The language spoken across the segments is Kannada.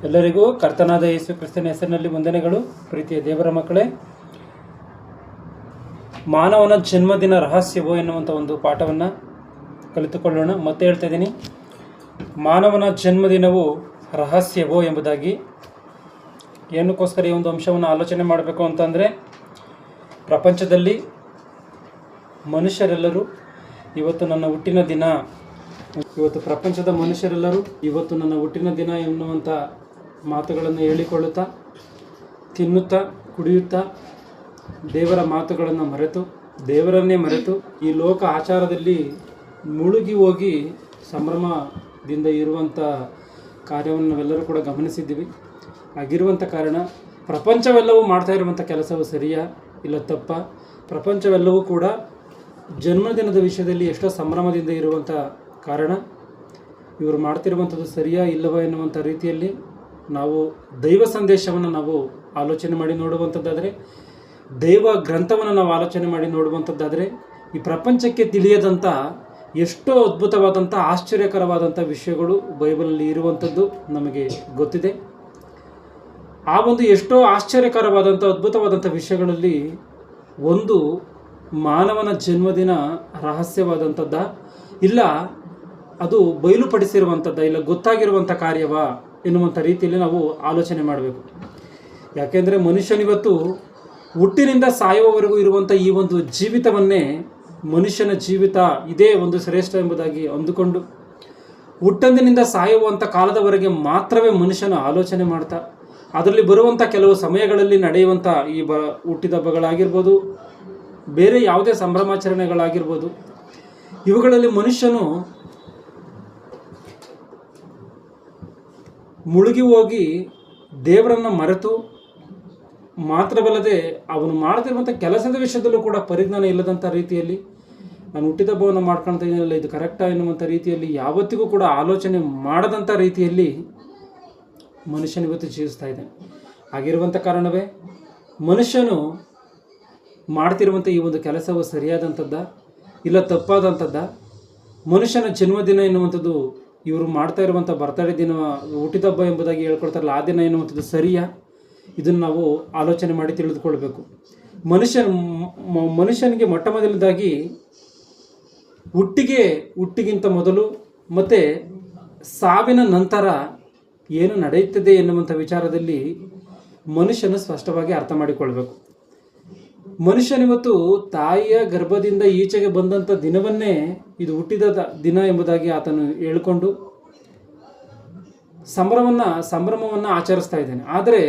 ಎಲ್ಲರಿಗೂ ಕರ್ತನಾದ ಯೇಸು ಕ್ರಿಸ್ತನ ಹೆಸರಿನಲ್ಲಿ ವಂದನೆಗಳು. ಪ್ರೀತಿಯ ದೇವರ ಮಕ್ಕಳೇ, ಮಾನವನ ಜನ್ಮದಿನ ರಹಸ್ಯವೋ ಎನ್ನುವಂಥ ಒಂದು ಪಾಠವನ್ನು ಕಲಿತುಕೊಳ್ಳೋಣ. ಮತ್ತೆ ಹೇಳ್ತಾ ಇದ್ದೀನಿ, ಮಾನವನ ಜನ್ಮದಿನವು ರಹಸ್ಯವೋ ಎಂಬುದಾಗಿ. ಏನಕ್ಕೋಸ್ಕರ ಈ ಒಂದು ಅಂಶವನ್ನು ಆಲೋಚನೆ ಮಾಡಬೇಕು ಅಂತಂದರೆ, ಪ್ರಪಂಚದಲ್ಲಿ ಮನುಷ್ಯರೆಲ್ಲರೂ ಇವತ್ತು ನನ್ನ ಹುಟ್ಟಿನ ದಿನ, ಇವತ್ತು ಪ್ರಪಂಚದ ಮನುಷ್ಯರೆಲ್ಲರೂ ಇವತ್ತು ನನ್ನ ಹುಟ್ಟಿನ ದಿನ ಎನ್ನುವಂಥ ಮಾತುಗಳನ್ನು ಹೇಳಿಕೊಳ್ಳುತ್ತಾ, ತಿನ್ನುತ್ತಾ, ಕುಡಿಯುತ್ತಾ, ದೇವರ ಮಾತುಗಳನ್ನು ಮರೆತು, ದೇವರನ್ನೇ ಮರೆತು ಈ ಲೋಕ ಆಚಾರದಲ್ಲಿ ಮುಳುಗಿ ಹೋಗಿ ಸಂಭ್ರಮದಿಂದ ಇರುವಂಥ ಕಾರ್ಯವನ್ನು ನಾವೆಲ್ಲರೂ ಕೂಡ ಗಮನಿಸಿದ್ದೀವಿ. ಆಗಿರುವಂಥ ಕಾರಣ ಪ್ರಪಂಚವೆಲ್ಲವೂ ಮಾಡ್ತಾ ಇರುವಂಥ ಕೆಲಸವು ಸರಿಯಾ ಇಲ್ಲ ತಪ್ಪ? ಪ್ರಪಂಚವೆಲ್ಲವೂ ಕೂಡ ಜನ್ಮದಿನದ ವಿಷಯದಲ್ಲಿ ಎಷ್ಟೋ ಸಂಭ್ರಮದಿಂದ ಇರುವಂಥ ಕಾರಣ ಇವರು ಮಾಡ್ತಿರುವಂಥದ್ದು ಸರಿಯಾ ಇಲ್ಲವಾ ಎನ್ನುವಂಥ ರೀತಿಯಲ್ಲಿ ನಾವು ದೈವ ಸಂದೇಶವನ್ನು ನಾವು ಆಲೋಚನೆ ಮಾಡಿ ನೋಡುವಂಥದ್ದಾದರೆ, ದೈವ ಗ್ರಂಥವನ್ನು ನಾವು ಆಲೋಚನೆ ಮಾಡಿ ನೋಡುವಂಥದ್ದಾದರೆ, ಈ ಪ್ರಪಂಚಕ್ಕೆ ತಿಳಿಯದಂಥ ಎಷ್ಟೋ ಅದ್ಭುತವಾದಂಥ ಆಶ್ಚರ್ಯಕರವಾದಂಥ ವಿಷಯಗಳು ಬೈಬಲಲ್ಲಿ ಇರುವಂಥದ್ದು ನಮಗೆ ಗೊತ್ತಿದೆ. ಆ ಒಂದು ಎಷ್ಟೋ ಆಶ್ಚರ್ಯಕರವಾದಂಥ ಅದ್ಭುತವಾದಂಥ ವಿಷಯಗಳಲ್ಲಿ ಒಂದು ಮಾನವನ ಜನ್ಮದಿನ ರಹಸ್ಯವಾದಂಥದ್ದ, ಇಲ್ಲ ಅದು ಬಯಲುಪಡಿಸಿರುವಂಥದ್ದ, ಇಲ್ಲ ಗೊತ್ತಾಗಿರುವಂಥ ಕಾರ್ಯವಾ ಎನ್ನುವಂಥ ರೀತಿಯಲ್ಲಿ ನಾವು ಆಲೋಚನೆ ಮಾಡಬೇಕು. ಯಾಕೆಂದರೆ ಮನುಷ್ಯನಿವತ್ತು ಹುಟ್ಟಿನಿಂದ ಸಾಯುವವರೆಗೂ ಇರುವಂಥ ಈ ಒಂದು ಜೀವಿತವನ್ನೇ ಮನುಷ್ಯನ ಜೀವಿತ ಇದೇ ಒಂದು ಶ್ರೇಷ್ಠ ಎಂಬುದಾಗಿ ಅಂದುಕೊಂಡು ಹುಟ್ಟಂದಿನಿಂದ ಸಾಯುವಂಥ ಕಾಲದವರೆಗೆ ಮಾತ್ರವೇ ಮನುಷ್ಯನ ಆಲೋಚನೆ ಮಾಡ್ತಾ, ಅದರಲ್ಲಿ ಬರುವಂಥ ಕೆಲವು ಸಮಯಗಳಲ್ಲಿ ನಡೆಯುವಂಥ ಈ ಹುಟ್ಟಿದಬ್ಬಗಳಾಗಿರ್ಬೋದು, ಬೇರೆ ಯಾವುದೇ ಸಂಭ್ರಮಾಚರಣೆಗಳಾಗಿರ್ಬೋದು, ಇವುಗಳಲ್ಲಿ ಮನುಷ್ಯನು ಮುಳುಗಿ ಹೋಗಿ ದೇವರನ್ನು ಮರೆತು ಮಾತ್ರವಲ್ಲದೆ ಅವನು ಮಾಡ್ತಿರುವಂಥ ಕೆಲಸದ ವಿಷಯದಲ್ಲೂ ಕೂಡ ಪರಿಜ್ಞಾನ ಇಲ್ಲದಂಥ ರೀತಿಯಲ್ಲಿ, ನಾನು ಹುಟ್ಟಿದಬ್ಬವನ್ನು ಮಾಡ್ಕೊಳ್ತಾ ಇದ್ದೀನಲ್ಲ ಇದು ಕರೆಕ್ಟಾ ಎನ್ನುವಂಥ ರೀತಿಯಲ್ಲಿ ಯಾವತ್ತಿಗೂ ಕೂಡ ಆಲೋಚನೆ ಮಾಡದಂಥ ರೀತಿಯಲ್ಲಿ ಮನುಷ್ಯನಿವತ್ತು ಜೀವಿಸ್ತಾ ಇದ್ದಾನೆ. ಆಗಿರುವಂಥ ಕಾರಣವೇ ಮನುಷ್ಯನು ಮಾಡ್ತಿರುವಂಥ ಈ ಒಂದು ಕೆಲಸವು ಸರಿಯಾದಂಥದ್ದ ಇಲ್ಲ ತಪ್ಪಾದಂಥದ್ದ? ಮನುಷ್ಯನ ಜನ್ಮದಿನ ಎನ್ನುವಂಥದ್ದು, ಇವರು ಮಾಡ್ತಾ ಇರುವಂಥ ಬರ್ತಡೇ ದಿನ, ಹುಟ್ಟಿದಬ್ಬ ಎಂಬುದಾಗಿ ಹೇಳ್ಕೊಡ್ತಾರಲ್ಲ ಆ ದಿನ ಎನ್ನುವಂಥದ್ದು ಸರಿಯಾ? ಇದನ್ನು ನಾವು ಆಲೋಚನೆ ಮಾಡಿ ತಿಳಿದುಕೊಳ್ಬೇಕು. ಮನುಷ್ಯನಿಗೆ ಮೊಟ್ಟ ಮೊದಲದಾಗಿ ಹುಟ್ಟಿಗಿಂತ ಮೊದಲು ಮತ್ತು ಸಾವಿನ ನಂತರ ಏನು ನಡೆಯುತ್ತದೆ ಎನ್ನುವಂಥ ವಿಚಾರದಲ್ಲಿ ಮನುಷ್ಯನು ಸ್ಪಷ್ಟವಾಗಿ ಅರ್ಥ ಮಾಡಿಕೊಳ್ಬೇಕು. ಮನುಷ್ಯನಿವತ್ತು ತಾಯಿಯ ಗರ್ಭದಿಂದ ಈಚೆಗೆ ಬಂದಂಥ ದಿನವನ್ನೇ ಇದು ಹುಟ್ಟಿದ ದಿನ ಎಂಬುದಾಗಿ ಆತನು ಹೇಳಿಕೊಂಡು ಸಂಭ್ರಮವನ್ನು ಆಚರಿಸ್ತಾ ಇದ್ದಾನೆ. ಆದರೆ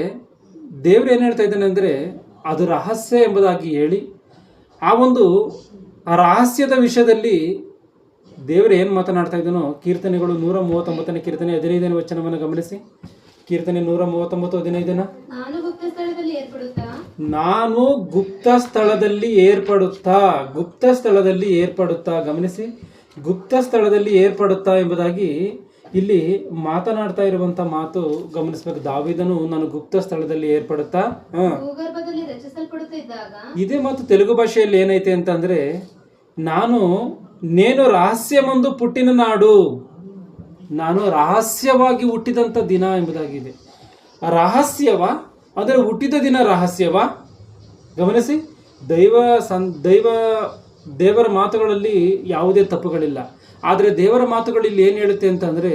ದೇವರು ಏನು ಹೇಳ್ತಾ ಇದ್ದಾನೆ ಅಂದರೆ, ಅದು ರಹಸ್ಯ ಎಂಬುದಾಗಿ ಹೇಳಿ ಆ ಒಂದು ರಹಸ್ಯದ ವಿಷಯದಲ್ಲಿ ದೇವರು ಏನು ಮಾತನಾಡ್ತಾ ಇದ್ದಾನೋ, ಕೀರ್ತನೆಗಳು 139ನೇ ಕೀರ್ತನೆ 15ನೇ ವಚನವನ್ನು ಗಮನಿಸಿ. ಕೀರ್ತನೆ 139:15. ನಾನು ಗುಪ್ತ ಸ್ಥಳದಲ್ಲಿ ಏರ್ಪಡುತ್ತಾ ಗಮನಿಸಿ, ಗುಪ್ತ ಸ್ಥಳದಲ್ಲಿ ಏರ್ಪಡುತ್ತಾ ಎಂಬುದಾಗಿ ಇಲ್ಲಿ ಮಾತನಾಡ್ತಾ ಇರುವಂತ ಮಾತು ಗಮನಿಸಬೇಕು. ದಾವೀದನು ನಾನು ಗುಪ್ತ ಸ್ಥಳದಲ್ಲಿ ಏರ್ಪಡುತ್ತಾ, ಇದೇ ಮಾತು ತೆಲುಗು ಭಾಷೆಯಲ್ಲಿ ಏನೈತೆ ಅಂತಂದ್ರೆ, ನೇನು ರಹಸ್ಯಮೊಂದು ಪುಟ್ಟಿನ ನಾಡು, ನಾನು ರಹಸ್ಯವಾಗಿ ಹುಟ್ಟಿದಂಥ ದಿನ ಎಂಬುದಾಗಿದೆ. ರಹಸ್ಯವ ಅಂದರೆ ಹುಟ್ಟಿದ ದಿನ ರಹಸ್ಯವ? ಗಮನಿಸಿ, ದೇವರ ಮಾತುಗಳಲ್ಲಿ ಯಾವುದೇ ತಪ್ಪುಗಳಿಲ್ಲ. ಆದರೆ ದೇವರ ಮಾತುಗಳಲ್ಲಿ ಏನು ಹೇಳುತ್ತೆ ಅಂತಂದರೆ,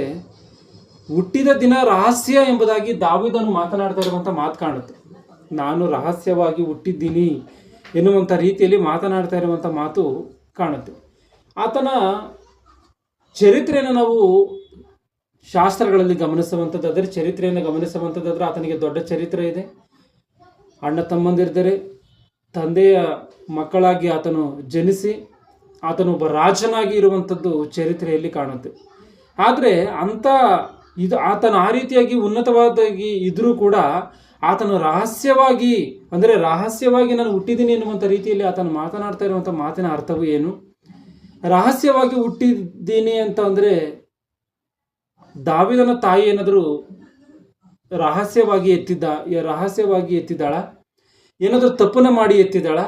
ಹುಟ್ಟಿದ ದಿನ ರಹಸ್ಯ ಎಂಬುದಾಗಿ ದಾವೀದನು ಮಾತನಾಡ್ತಾ ಇರುವಂಥ ಮಾತು ಕಾಣುತ್ತೆ. ನಾನು ರಹಸ್ಯವಾಗಿ ಹುಟ್ಟಿದ್ದೀನಿ ಎನ್ನುವಂಥ ರೀತಿಯಲ್ಲಿ ಮಾತನಾಡ್ತಾ ಇರುವಂಥ ಮಾತು ಕಾಣುತ್ತೆ. ಆತನ ಚರಿತ್ರೆಯನ್ನು ನಾವು ಶಾಸ್ತ್ರಗಳಲ್ಲಿ ಗಮನಿಸುವಂಥದ್ದಾದರೆ, ಚರಿತ್ರೆಯನ್ನು ಗಮನಿಸುವಂಥದ್ದಾದರೆ ಆತನಿಗೆ ದೊಡ್ಡ ಚರಿತ್ರೆ ಇದೆ. ಅಣ್ಣ ತಮ್ಮಂದಿರಿದ್ದರೆ ತಂದೆಯ ಮಕ್ಕಳಾಗಿ ಆತನು ಜನಿಸಿ ಆತನೊಬ್ಬ ರಾಜನಾಗಿ ಇರುವಂಥದ್ದು ಚರಿತ್ರೆಯಲ್ಲಿ ಕಾಣುತ್ತೆ. ಆದರೆ ಆತನ ಆ ರೀತಿಯಾಗಿ ಉನ್ನತವಾದಾಗಿ ಇದ್ರೂ ಕೂಡ ಆತನು ರಹಸ್ಯವಾಗಿ ನಾನು ಹುಟ್ಟಿದ್ದೀನಿ ಎನ್ನುವಂಥ ರೀತಿಯಲ್ಲಿ ಆತನು ಮಾತನಾಡ್ತಾ ಇರುವಂಥ ಮಾತಿನ ಅರ್ಥವು ಏನು? ರಹಸ್ಯವಾಗಿ ಹುಟ್ಟಿದ್ದೀನಿ ಅಂತ ಅಂದರೆ, ದಾವೀದನ ತಾಯಿ ಏನಾದರೂ ರಹಸ್ಯವಾಗಿ ಎತ್ತಿದ್ದಾಳ? ಏನಾದರೂ ತಪ್ಪನ್ನ ಮಾಡಿ ಎತ್ತಿದ್ದಾಳ?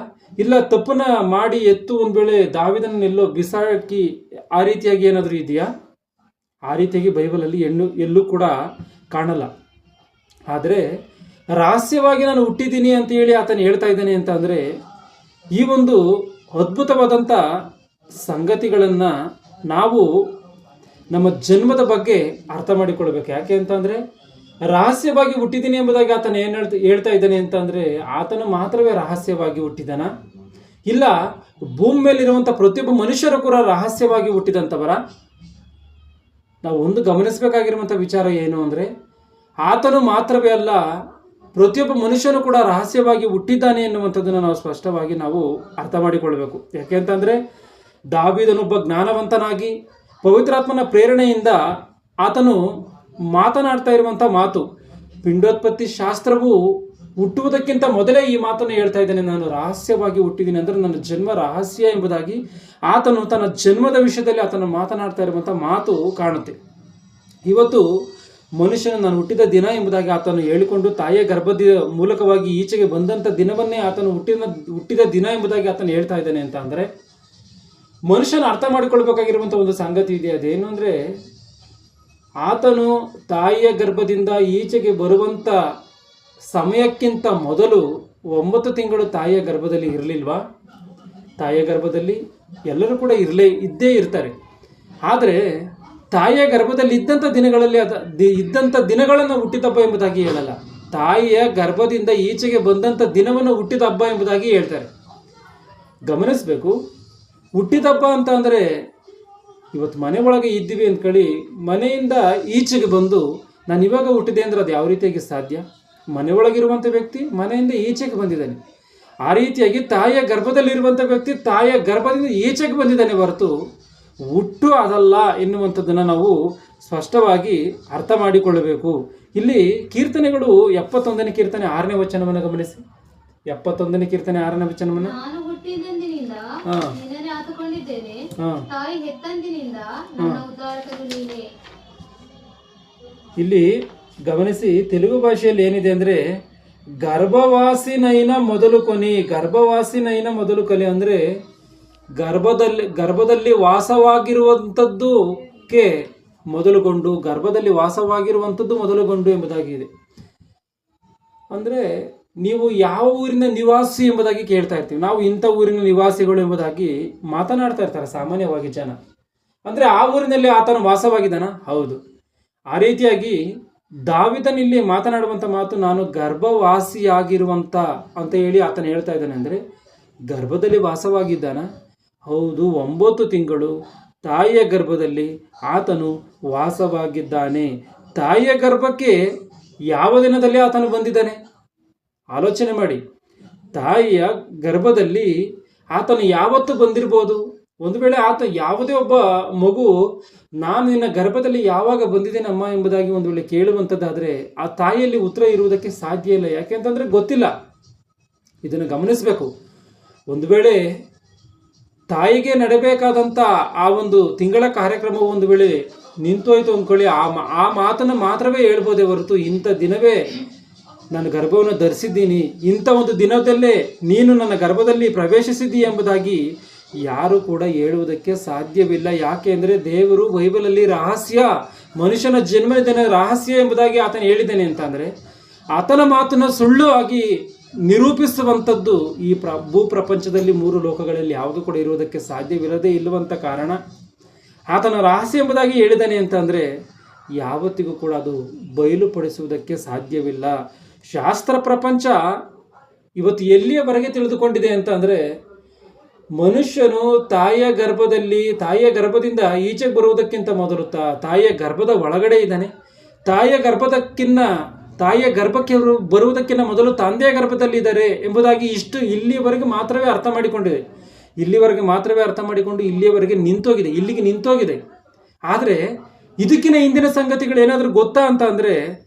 ಇಲ್ಲ ತಪ್ಪನ್ನ ಮಾಡಿ ಎತ್ತು ಒಂದು ವೇಳೆ ದಾವೀದನನ್ನೆಲ್ಲೋ ಬಿಸಾಕಿ ಆ ರೀತಿಯಾಗಿ ಏನಾದರೂ ಇದೆಯಾ? ಆ ರೀತಿಯಾಗಿ ಬೈಬಲಲ್ಲಿ ಎಲ್ಲೂ ಕೂಡ ಕಾಣಲ್ಲ. ಆದರೆ ರಹಸ್ಯವಾಗಿ ನಾನು ಹುಟ್ಟಿದ್ದೀನಿ ಅಂತ ಹೇಳಿ ಆತನು ಹೇಳ್ತಾ ಇದ್ದಾನೆ ಅಂತ ಅಂದರೆ ಈ ಒಂದು ಅದ್ಭುತವಾದಂಥ ಸಂಗತಿಗಳನ್ನು ನಾವು ನಮ್ಮ ಜನ್ಮದ ಬಗ್ಗೆ ಅರ್ಥ ಮಾಡಿಕೊಳ್ಬೇಕು. ಯಾಕೆ ಅಂತಂದರೆ ರಹಸ್ಯವಾಗಿ ಹುಟ್ಟಿದ್ದೀನಿ ಎಂಬುದಾಗಿ ಆತನು ಏನು ಹೇಳ್ತಾ ಇದ್ದಾನೆ ಅಂತಂದರೆ ಆತನು ಮಾತ್ರವೇ ರಹಸ್ಯವಾಗಿ ಹುಟ್ಟಿದನ, ಇಲ್ಲ ಭೂಮಿ ಮೇಲಿರುವಂಥ ಪ್ರತಿಯೊಬ್ಬ ಮನುಷ್ಯರು ಕೂಡ ರಹಸ್ಯವಾಗಿ ಹುಟ್ಟಿದಂಥವರ? ನಾವು ಒಂದು ಗಮನಿಸಬೇಕಾಗಿರುವಂಥ ವಿಚಾರ ಏನು ಅಂದರೆ ಆತನು ಮಾತ್ರವೇ ಅಲ್ಲ, ಪ್ರತಿಯೊಬ್ಬ ಮನುಷ್ಯನು ಕೂಡ ರಹಸ್ಯವಾಗಿ ಹುಟ್ಟಿದ್ದಾನೆ ಎನ್ನುವಂಥದ್ದನ್ನು ನಾವು ಸ್ಪಷ್ಟವಾಗಿ ನಾವು ಅರ್ಥ ಮಾಡಿಕೊಳ್ಬೇಕು. ಯಾಕೆಂತಂದರೆ ದಾವೀದನೊಬ್ಬ ಜ್ಞಾನವಂತನಾಗಿ ಪವಿತ್ರಾತ್ಮನ ಪ್ರೇರಣೆಯಿಂದ ಆತನು ಮಾತನಾಡ್ತಾ ಇರುವಂಥ ಮಾತು, ಪಿಂಡೋತ್ಪತ್ತಿ ಶಾಸ್ತ್ರವು ಹುಟ್ಟುವುದಕ್ಕಿಂತ ಮೊದಲೇ ಈ ಮಾತನ್ನು ಹೇಳ್ತಾ ಇದ್ದಾನೆ, ನಾನು ರಹಸ್ಯವಾಗಿ ಹುಟ್ಟಿದ್ದೀನಿ ಅಂದರೆ ನನ್ನ ಜನ್ಮ ರಹಸ್ಯ ಎಂಬುದಾಗಿ ಆತನು ತನ್ನ ಜನ್ಮದ ವಿಷಯದಲ್ಲಿ ಆತನು ಮಾತನಾಡ್ತಾ ಇರುವಂಥ ಮಾತು ಕಾಣುತ್ತೆ. ಇವತ್ತು ಮನುಷ್ಯನು ನಾನು ಹುಟ್ಟಿದ ದಿನ ಎಂಬುದಾಗಿ ಆತನು ಹೇಳಿಕೊಂಡು ತಾಯಿಯ ಗರ್ಭದ ಮೂಲಕವಾಗಿ ಈಚೆಗೆ ಬಂದಂಥ ದಿನವನ್ನೇ ಆತನು ಹುಟ್ಟಿದ ದಿನ ಎಂಬುದಾಗಿ ಆತನು ಹೇಳ್ತಾ ಇದ್ದಾನೆ ಅಂತ ಅಂದರೆ ಮನುಷ್ಯನ ಅರ್ಥ ಮಾಡಿಕೊಳ್ಬೇಕಾಗಿರುವಂಥ ಒಂದು ಸಂಗತಿ ಇದೆ. ಅದೇನು ಅಂದರೆ ಆತನು ತಾಯಿಯ ಗರ್ಭದಿಂದ ಈಚೆಗೆ ಬರುವಂಥ ಸಮಯಕ್ಕಿಂತ ಮೊದಲು 9 ತಿಂಗಳು ತಾಯಿಯ ಗರ್ಭದಲ್ಲಿ ಇರಲಿಲ್ವಾ? ತಾಯಿಯ ಗರ್ಭದಲ್ಲಿ ಎಲ್ಲರೂ ಕೂಡ ಇದ್ದೇ ಇರ್ತಾರೆ. ಆದರೆ ತಾಯಿಯ ಗರ್ಭದಲ್ಲಿ ಇದ್ದಂಥ ದಿನಗಳನ್ನು ಹುಟ್ಟಿದ ಹಬ್ಬ ಎಂಬುದಾಗಿ ಹೇಳಲ್ಲ, ತಾಯಿಯ ಗರ್ಭದಿಂದ ಈಚೆಗೆ ಬಂದಂಥ ದಿನವನ್ನು ಹುಟ್ಟಿದ ಹಬ್ಬ ಎಂಬುದಾಗಿ ಹೇಳ್ತಾರೆ. ಗಮನಿಸಬೇಕು. ಹುಟ್ಟಿದ ಹಬ್ಬ ಅಂತ ಅಂದರೆ ಇವತ್ತು ಮನೆ ಒಳಗೆ ಇದ್ದೀವಿ ಅಂದ್ಕೊಳ್ಳಿ, ಮನೆಯಿಂದ ಈಚೆಗೆ ಬಂದು ನಾನು ಇವಾಗ ಹುಟ್ಟಿದೆ ಅಂದರೆ ಅದು ಯಾವ ರೀತಿಯಾಗಿ ಸಾಧ್ಯ? ಮನೆ ಒಳಗಿರುವಂಥ ವ್ಯಕ್ತಿ ಮನೆಯಿಂದ ಈಚೆಗೆ ಬಂದಿದ್ದಾನೆ. ಆ ರೀತಿಯಾಗಿ ತಾಯಿಯ ಗರ್ಭದಲ್ಲಿರುವಂಥ ವ್ಯಕ್ತಿ ತಾಯಿಯ ಗರ್ಭದಿಂದ ಈಚೆಗೆ ಬಂದಿದ್ದಾನೆ ಹೊರತು ಹುಟ್ಟು ಅದಲ್ಲ ಎನ್ನುವಂಥದ್ದನ್ನು ನಾವು ಸ್ಪಷ್ಟವಾಗಿ ಅರ್ಥ ಮಾಡಿಕೊಳ್ಳಬೇಕು. ಇಲ್ಲಿ ಕೀರ್ತನೆಗಳು 71ನೇ ಕೀರ್ತನೆ 6ನೇ ವಚನವನ್ನು ಗಮನಿಸಿ. 71ನೇ ಕೀರ್ತನೆ 6ನೇ ವಚನವನ್ನು ಇಲ್ಲಿ ಗಮನಿಸಿ. ತೆಲುಗು ಭಾಷೆಯಲ್ಲಿ ಏನಿದೆ ಅಂದರೆ ಗರ್ಭವಾಸಿನೈನ ಮೊದಲು ಕಲಿ ಅಂದರೆ ಗರ್ಭದಲ್ಲಿ ವಾಸವಾಗಿರುವಂಥದ್ದಕ್ಕೆ ಮೊದಲುಗೊಂಡು, ಗರ್ಭದಲ್ಲಿ ವಾಸವಾಗಿರುವಂಥದ್ದು ಮೊದಲುಗೊಂಡು ಎಂಬುದಾಗಿದೆ. ಅಂದರೆ ನೀವು ಯಾವ ಊರಿನ ನಿವಾಸಿ ಎಂಬುದಾಗಿ ಕೇಳ್ತಾ ಇರ್ತೀವಿ. ನಾವು ಇಂಥ ಊರಿನ ನಿವಾಸಿಗಳು ಎಂಬುದಾಗಿ ಮಾತನಾಡ್ತಾ ಇರ್ತಾರೆ ಸಾಮಾನ್ಯವಾಗಿ ಜನ. ಅಂದರೆ ಆ ಊರಿನಲ್ಲಿ ಆತನು ವಾಸವಾಗಿದ್ದಾನ? ಹೌದು. ಆ ರೀತಿಯಾಗಿ ದಾವೀದನಿಲ್ಲಿ ಮಾತನಾಡುವಂಥ ಮಾತು ನಾನು ಗರ್ಭವಾಸಿಯಾಗಿರುವಂಥ ಅಂತ ಹೇಳಿ ಆತನು ಹೇಳ್ತಾ ಇದ್ದಾನೆ. ಅಂದರೆ ಗರ್ಭದಲ್ಲಿ ವಾಸವಾಗಿದ್ದಾನ? ಹೌದು. 9 ತಿಂಗಳು ತಾಯಿಯ ಗರ್ಭದಲ್ಲಿ ಆತನು ವಾಸವಾಗಿದ್ದಾನೆ. ತಾಯಿಯ ಗರ್ಭಕ್ಕೆ ಯಾವ ದಿನದಲ್ಲಿ ಆತನು ಬಂದಿದ್ದಾನೆ? ಆಲೋಚನೆ ಮಾಡಿ. ತಾಯಿಯ ಗರ್ಭದಲ್ಲಿ ಆತನು ಯಾವತ್ತು ಬಂದಿರ್ಬೋದು? ಒಂದು ವೇಳೆ ಆತ ಯಾವುದೇ ಒಬ್ಬ ಮಗು ನಾನು ನಿನ್ನ ಗರ್ಭದಲ್ಲಿ ಯಾವಾಗ ಬಂದಿದ್ದೇನಮ್ಮ ಎಂಬುದಾಗಿ ಒಂದು ವೇಳೆ ಕೇಳುವಂಥದ್ದಾದರೆ ಆ ತಾಯಿಯಲ್ಲಿ ಉತ್ತರ ಇರುವುದಕ್ಕೆ ಸಾಧ್ಯ ಇಲ್ಲ. ಯಾಕೆಂತಂದರೆ ಗೊತ್ತಿಲ್ಲ. ಇದನ್ನು ಗಮನಿಸಬೇಕು. ಒಂದು ವೇಳೆ ತಾಯಿಗೆ ನಡಬೇಕಾದಂಥ ಆ ಒಂದು ತಿಂಗಳ ಕಾರ್ಯಕ್ರಮವು ಒಂದು ವೇಳೆ ನಿಂತೋಯ್ತು ಅಂದ್ಕೊಳ್ಳಿ, ಆ ಮಾತನ್ನು ಮಾತ್ರವೇ ಹೇಳ್ಬೋದೇ ಹೊರತು ಇಂಥ ದಿನವೇ ನಾನು ಗರ್ಭವನ್ನು ಧರಿಸಿದ್ದೀನಿ, ಇಂಥ ಒಂದು ದಿನದಲ್ಲೇ ನೀನು ನನ್ನ ಗರ್ಭದಲ್ಲಿ ಪ್ರವೇಶಿಸಿದ್ದೀ ಎಂಬುದಾಗಿ ಯಾರು ಕೂಡ ಹೇಳುವುದಕ್ಕೆ ಸಾಧ್ಯವಿಲ್ಲ. ಯಾಕೆ ಅಂದರೆ ದೇವರು ಬೈಬಲಲ್ಲಿ ರಹಸ್ಯ, ಮನುಷ್ಯನ ಜನ್ಮದಿನ ರಹಸ್ಯ ಎಂಬುದಾಗಿ ಆತನು ಹೇಳಿದ್ದೇನೆ ಅಂತ ಅಂದರೆ ಆತನ ಮಾತನ್ನು ಸುಳ್ಳು ಆಗಿ ನಿರೂಪಿಸುವಂಥದ್ದು ಈ ಭೂಪ್ರಪಂಚದಲ್ಲಿ 3 ಲೋಕಗಳಲ್ಲಿ ಯಾವುದು ಕೂಡ ಇರುವುದಕ್ಕೆ ಸಾಧ್ಯವಿಲ್ಲದೇ ಇಲ್ಲವಂಥ ಕಾರಣ ಆತನ ರಹಸ್ಯ ಎಂಬುದಾಗಿ ಹೇಳಿದ್ದಾನೆ ಅಂತ ಅಂದರೆ ಯಾವತ್ತಿಗೂ ಕೂಡ ಅದು ಬಯಲುಪಡಿಸುವುದಕ್ಕೆ ಸಾಧ್ಯವಿಲ್ಲ. ಶಾಸ್ತ್ರ ಪ್ರಪಂಚ ಇವತ್ತು ಎಲ್ಲಿಯವರೆಗೆ ತಿಳಿದುಕೊಂಡಿದೆ ಅಂತ ಅಂದರೆ ಮನುಷ್ಯನು ತಾಯಿಯ ಗರ್ಭದಿಂದ ಈಚೆಗೆ ಬರುವುದಕ್ಕಿಂತ ಮೊದಲು ತಾಯಿಯ ಗರ್ಭದ ಒಳಗಡೆ ಇದ್ದಾನೆ. ತಾಯಿಯ ಗರ್ಭಕ್ಕೆ ಬರುವುದಕ್ಕಿಂತ ಮೊದಲು ತಂದೆಯ ಗರ್ಭದಲ್ಲಿ ಇದ್ದಾರೆ ಎಂಬುದಾಗಿ ಇಲ್ಲಿವರೆಗೆ ಮಾತ್ರವೇ ಅರ್ಥ ಮಾಡಿಕೊಂಡಿದೆ. ಇಲ್ಲಿಯವರೆಗೆ ಇಲ್ಲಿಗೆ ನಿಂತೋಗಿದೆ. ಆದರೆ ಇದಕ್ಕಿಂತ ಹಿಂದಿನ ಸಂಗತಿಗಳು ಏನಾದರೂ ಗೊತ್ತಾ ಅಂತ ಅಂದರೆ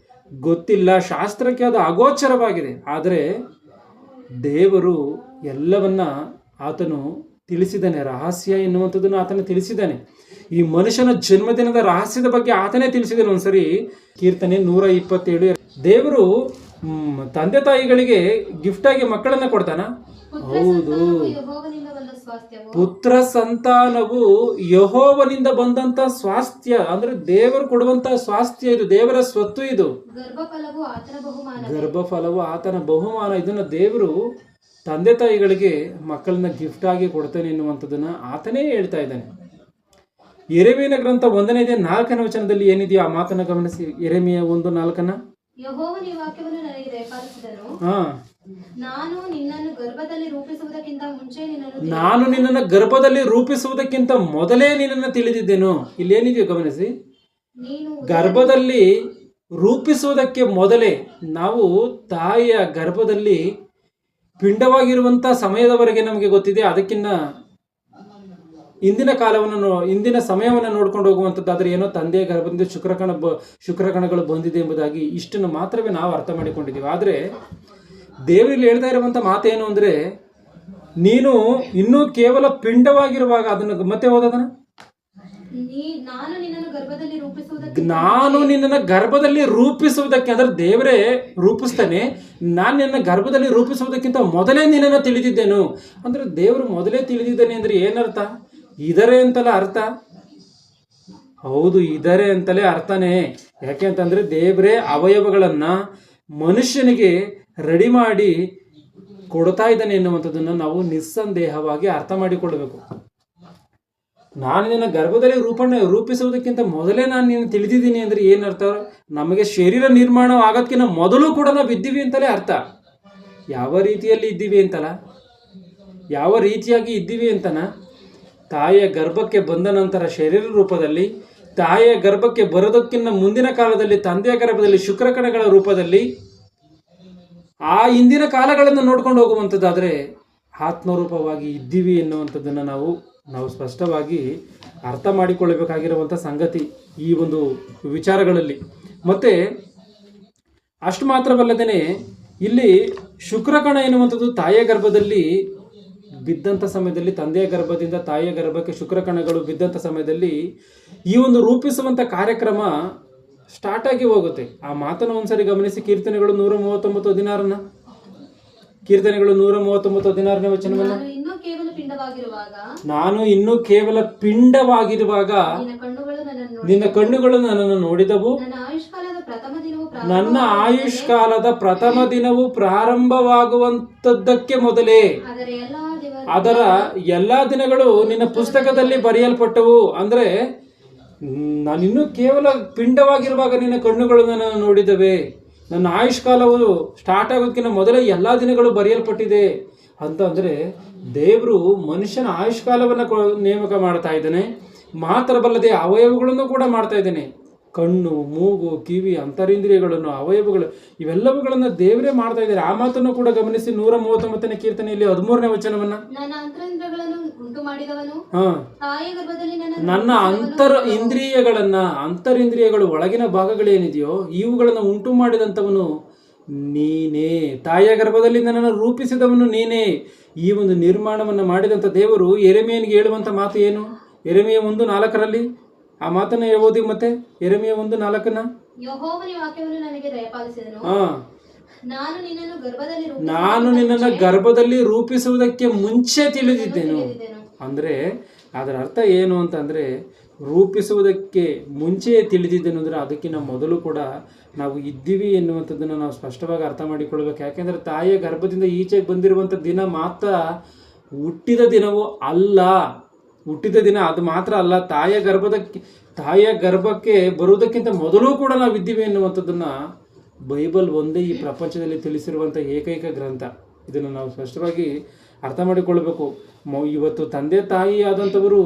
ಗೊತ್ತಿಲ್ಲ. ಶಾಸ್ತ್ರಕ್ಕೆ ಅದು ಅಗೋಚರವಾಗಿದೆ. ಆದರೆ ದೇವರು ಎಲ್ಲವನ್ನ ಆತನು ತಿಳಿಸಿದ್ದಾನೆ. ರಹಸ್ಯ ಎನ್ನುವಂಥದ್ದನ್ನು ಆತನು ತಿಳಿಸಿದ್ದಾನೆ. ಈ ಮನುಷ್ಯನ ಜನ್ಮದಿನದ ರಹಸ್ಯದ ಬಗ್ಗೆ ಆತನೇ ತಿಳಿಸಿದ್ದಾನೆ. ಒಂದ್ಸರಿ ಕೀರ್ತನೆ 127 ದೇವರು ತಂದೆ ತಾಯಿಗಳಿಗೆ ಗಿಫ್ಟ್ ಆಗಿ ಮಕ್ಕಳನ್ನ ಕೊಡ್ತಾನ? ಹೌದು. ಸ್ವಾಸ್ಥ್ಯವು ಪುತ್ರ ಸಂತಾನವು ಯೆಹೋವನಿಂದ ಬಂದಂತ ಸ್ವಾಸ್ಥ್ಯ, ಅಂದ್ರೆ ದೇವರು ಕೊಡುವಂತ ಸ್ವಾಸ್ಥ್ಯ, ಇದು ದೇವರ ಸ್ವತ್ತು. ಇದು ಗರ್ಭಫಲವು ಆತನ ಬಹುಮಾನ. ಗರ್ಭಫಲವು ಆತನ ಬಹುಮಾನ. ಇದನ್ನ ದೇವರು ತಂದೆ ತಾಯಿಗಳಿಗೆ ಮಕ್ಕಳನ್ನ ಗಿಫ್ಟ್ ಆಗಿ ಕೊಡ್ತಾನೆ ಎನ್ನುವಂಥದ್ದನ್ನ ಆತನೇ ಹೇಳ್ತಾ ಇದ್ದಾನೆ. ಯೆರೆಮೀಯನ ಗ್ರಂಥ 1:4 ವಚನದಲ್ಲಿ ಏನಿದೆಯೋ ಆ ಮಾತನ್ನ ಗಮನಿಸಿ. ಯೆರೆಮೀಯ 1:4. ಯೆಹೋವನು ಈ ವಾಕ್ಯವನ್ನು ನನಗೆ ದಯಪಾಲಿಸಿದನು. ನಾನು ನಿನ್ನನ್ನು ಗರ್ಭದಲ್ಲಿ ರೂಪಿಸುವುದಕ್ಕಿಂತ ಮುಂಚೆ ನಾನು ನಿನ್ನನ್ನು ಗರ್ಭದಲ್ಲಿ ರೂಪಿಸುವುದಕ್ಕಿಂತ ಮೊದಲೇ ನಿನ್ನನ್ನು ತಿಳಿದಿದ್ದೆನು. ಇಲ್ಲೇನಿದೆಯೋ ಗಮನಿಸಿ. ಗರ್ಭದಲ್ಲಿ ರೂಪಿಸುವುದಕ್ಕೆ ಮೊದಲೇ, ನಾವು ತಾಯಿಯ ಗರ್ಭದಲ್ಲಿ ಪಿಂಡವಾಗಿರುವಂತ ಸಮಯದವರೆಗೆ ನಮಗೆ ಗೊತ್ತಿದೆ. ಅದಕ್ಕಿಂತ ಇಂದಿನ ಸಮಯವನ್ನು ನೋಡ್ಕೊಂಡು ಹೋಗುವಂಥದ್ದಾದ್ರೆ ಏನೋ ತಂದೆಯ ಗರ್ಭದಿಂದ ಶುಕ್ರಕಣಗಳು ಬಂದಿದೆ ಎಂಬುದಾಗಿ ಇಷ್ಟನ್ನು ಮಾತ್ರವೇ ನಾವು ಅರ್ಥ ಮಾಡಿಕೊಂಡಿದ್ದೀವಿ. ಆದರೆ ದೇವರಲ್ಲಿ ಹೇಳ್ತಾ ಇರುವಂತ ಮಾತೇನು ಅಂದ್ರೆ, ನೀನು ಇನ್ನೂ ಕೇವಲ ಪಿಂಡವಾಗಿರುವಾಗ, ಅದನ್ನು ಮತ್ತೆ ಓದೋದನ್ನ, ನಾನು ನಿನ್ನನ್ನು ಗರ್ಭದಲ್ಲಿ ರೂಪಿಸುವುದಕ್ಕೆ, ಅಂದ್ರೆ ದೇವರೇ ರೂಪಿಸ್ತಾನೆ. ನಾನು ನಿನ್ನ ಗರ್ಭದಲ್ಲಿ ರೂಪಿಸುವುದಕ್ಕಿಂತ ಮೊದಲೇ ನಿನ್ನನ್ನು ತಿಳಿದಿದ್ದೇನು. ಅಂದ್ರೆ ದೇವರು ಮೊದಲೇ ತಿಳಿದಿದ್ದಾನೆ ಅಂದ್ರೆ ಏನರ್ಥ? ಇದರೆ ಅಂತಲೇ ಅರ್ಥ. ಹೌದು, ಇದರೆ ಅಂತಲೇ ಅರ್ಥನೇ. ಯಾಕೆ ಅಂತಂದ್ರೆ ದೇವರೇ ಅವಯವಗಳನ್ನ ಮನುಷ್ಯನಿಗೆ ರೆಡಿ ಮಾಡಿ ಕೊಡ್ತಾ ಇದ್ದಾನೆ ಎನ್ನುವಂಥದ್ದನ್ನು ನಾವು ನಿಸ್ಸಂದೇಹವಾಗಿ ಅರ್ಥ ಮಾಡಿಕೊಳ್ಳಬೇಕು. ನಾನು ನಿನ್ನ ಗರ್ಭದಲ್ಲಿ ರೂಪಿಸುವುದಕ್ಕಿಂತ ಮೊದಲೇ ನಾನು ನಿನ್ನ ತಿಳಿದಿದ್ದೀನಿ ಅಂದ್ರೆ ಏನರ್ಥ? ನಮಗೆ ಶರೀರ ನಿರ್ಮಾಣ ಆಗೋದಕ್ಕಿಂತ ಮೊದಲು ಕೂಡ ನಾವು ಇದ್ದೀವಿ ಅಂತಲೇ ಅರ್ಥ. ಯಾವ ರೀತಿಯಲ್ಲಿ ಇದ್ದೀವಿ ಅಂತಲ್ಲ, ಯಾವ ರೀತಿಯಾಗಿ ಇದ್ದೀವಿ ಅಂತನ, ತಾಯಿಯ ಗರ್ಭಕ್ಕೆ ಬಂದ ನಂತರ ಶರೀರ ರೂಪದಲ್ಲಿ, ತಾಯಿಯ ಗರ್ಭಕ್ಕೆ ಬರೋದಕ್ಕಿಂತ ಮುಂದಿನ ಕಾಲದಲ್ಲಿ ತಂದೆಯ ಗರ್ಭದಲ್ಲಿ ಶುಕ್ರಕಣಗಳ ರೂಪದಲ್ಲಿ, ಆ ಹಿಂದಿನ ಕಾಲಗಳನ್ನು ನೋಡ್ಕೊಂಡು ಹೋಗುವಂಥದ್ದಾದರೆ ಆತ್ಮರೂಪವಾಗಿ ಇದ್ದೀವಿ ಎನ್ನುವಂಥದ್ದನ್ನು ನಾವು ಸ್ಪಷ್ಟವಾಗಿ ಅರ್ಥ ಮಾಡಿಕೊಳ್ಳಬೇಕಾಗಿರುವಂಥ ಸಂಗತಿ ಈ ಒಂದು ವಿಚಾರಗಳಲ್ಲಿ. ಮತ್ತು ಅಷ್ಟು ಮಾತ್ರವಲ್ಲದೇ ಇಲ್ಲಿ ಶುಕ್ರಕಣ ಎನ್ನುವಂಥದ್ದು ತಾಯಿಯ ಗರ್ಭದಲ್ಲಿ ಬಿದ್ದಂಥ ಸಮಯದಲ್ಲಿ, ತಂದೆಯ ಗರ್ಭದಿಂದ ತಾಯಿಯ ಗರ್ಭಕ್ಕೆ ಶುಕ್ರಕಣಗಳು ಬಿದ್ದಂಥ ಸಮಯದಲ್ಲಿ ಈ ಒಂದು ರೂಪಿಸುವಂಥ ಕಾರ್ಯಕ್ರಮ ಸ್ಟಾರ್ಟ್ ಆಗಿ ಹೋಗುತ್ತೆ. ಆ ಮಾತನ್ನು ಒಂದ್ಸರಿ ಗಮನಿಸಿ. ಕೀರ್ತನೆಗಳು 139:16. ಕೀರ್ತನೆಗಳು 139:16 ವಚನವನ್ನು, ನಾನು ಇನ್ನೂ ಕೇವಲ ಪಿಂಡವಾಗಿರುವಾಗ ನಿನ್ನ ಕಣ್ಣುಗಳು ನನ್ನನ್ನು ನೋಡಿದವು. ನನ್ನ ಆಯುಷ್ಕಾಲದ ಪ್ರಥಮ ದಿನವು ಪ್ರಾರಂಭವಾಗುವಂಥದ್ದಕ್ಕೆ ಮೊದಲೇ ಅದರ ಎಲ್ಲಾ ದಿನಗಳು ನಿನ್ನ ಪುಸ್ತಕದಲ್ಲಿ ಬರೆಯಲ್ಪಟ್ಟವು. ಅಂದ್ರೆ ನಾನಿನ್ನೂ ಕೇವಲ ಪಿಂಡವಾಗಿರುವಾಗ ನಿನ್ನ ಕಣ್ಣುಗಳು ನನ್ನನ್ನು ನೋಡಿದವೆ. ನನ್ನ ಆಯುಷ್ಕಾಲವು ಸ್ಟಾರ್ಟ್ ಆಗೋದಕ್ಕಿಂತ ಮೊದಲೇ ಎಲ್ಲಾ ದಿನಗಳು ಬರೆಯಲ್ಪಟ್ಟಿದೆ ಅಂತಂದ್ರೆ ದೇವರು ಮನುಷ್ಯನ ಆಯುಷ್ಕಾಲವನ್ನು ನೇಮಕ ಮಾಡ್ತಾ ಇದ್ದಾನೆ. ಮಾತ್ರವಲ್ಲದೆ ಅವಯವಗಳನ್ನು ಕೂಡ ಮಾಡ್ತಾ ಇದ್ದಾನೆ. ಕಣ್ಣು, ಮೂಗು, ಕಿವಿ, ಅಂತರಿಂದ್ರಿಯಗಳನ್ನು, ಅವಯವಗಳು, ಇವೆಲ್ಲವುಗಳನ್ನು ದೇವರೇ ಮಾಡ್ತಾ ಇದ್ದಾರೆ. ಆ ಮಾತನ್ನು ಕೂಡ ಗಮನಿಸಿ. 139ನೇ ಕೀರ್ತನೆಯಲ್ಲಿ 13ನೇ ವಚನವನ್ನ, ನನ್ನ ಅಂತರಿಂದ್ರಿಯಗಳು ಒಳಗಿನ ಭಾಗಗಳೇನಿದೆಯೋ ಇವುಗಳನ್ನು ಉಂಟು ಮಾಡಿದಂಥವನು ನೀನೇ. ತಾಯಿಯ ಗರ್ಭದಲ್ಲಿ ನನ್ನನ್ನು ರೂಪಿಸಿದವನು ನೀನೇ. ಈ ಒಂದು ನಿರ್ಮಾಣವನ್ನು ಮಾಡಿದಂಥ ದೇವರು ಯೆರೆಮೀಯನಿಗೆ ಹೇಳುವಂಥ ಮಾತು ಏನು? ಯೆರೆಮೀಯ 1:4 ಆ ಮಾತನ್ನ ಓದಿ. ಮತ್ತೆ ಯೆರೆಮೀಯ 1:4, ನಾನು ನಿನ್ನನ್ನು ಗರ್ಭದಲ್ಲಿ ರೂಪಿಸುವುದಕ್ಕೆ ಮುಂಚೆ ತಿಳಿದಿದ್ದೇನು. ಅಂದ್ರೆ ಅದರ ಅರ್ಥ ಏನು ಅಂತಂದ್ರೆ, ರೂಪಿಸುವುದಕ್ಕೆ ಮುಂಚೆಯೇ ತಿಳಿದಿದ್ದೇನೆ ಅಂದ್ರೆ ಅದಕ್ಕಿಂತ ಮೊದಲು ಕೂಡ ನಾವು ಇದ್ದೀವಿ ಎನ್ನುವಂಥದ್ದನ್ನು ನಾವು ಸ್ಪಷ್ಟವಾಗಿ ಅರ್ಥ ಮಾಡಿಕೊಳ್ಬೇಕು. ಯಾಕೆಂದರೆ ತಾಯಿಯ ಗರ್ಭದಿಂದ ಈಚೆಗೆ ಬಂದಿರುವಂಥ ದಿನ ಮಾತ್ರ ಹುಟ್ಟಿದ ದಿನವೂ ಅಲ್ಲ. ಹುಟ್ಟಿದ ದಿನ ಅದು ಮಾತ್ರ ಅಲ್ಲ, ತಾಯಿಯ ಗರ್ಭಕ್ಕೆ ಬರುವುದಕ್ಕಿಂತ ಮೊದಲು ಕೂಡ ನಾವು ಇದ್ದೀವಿ ಎನ್ನುವಂಥದ್ದನ್ನು ಬೈಬಲ್ ಒಂದೇ ಈ ಪ್ರಪಂಚದಲ್ಲಿ ತಿಳಿಸಿರುವಂಥ ಏಕೈಕ ಗ್ರಂಥ. ಇದನ್ನು ನಾವು ಸ್ಪಷ್ಟವಾಗಿ ಅರ್ಥ ಮಾಡಿಕೊಳ್ಬೇಕು. ಇವತ್ತು ತಂದೆ ತಾಯಿ ಆದಂಥವರು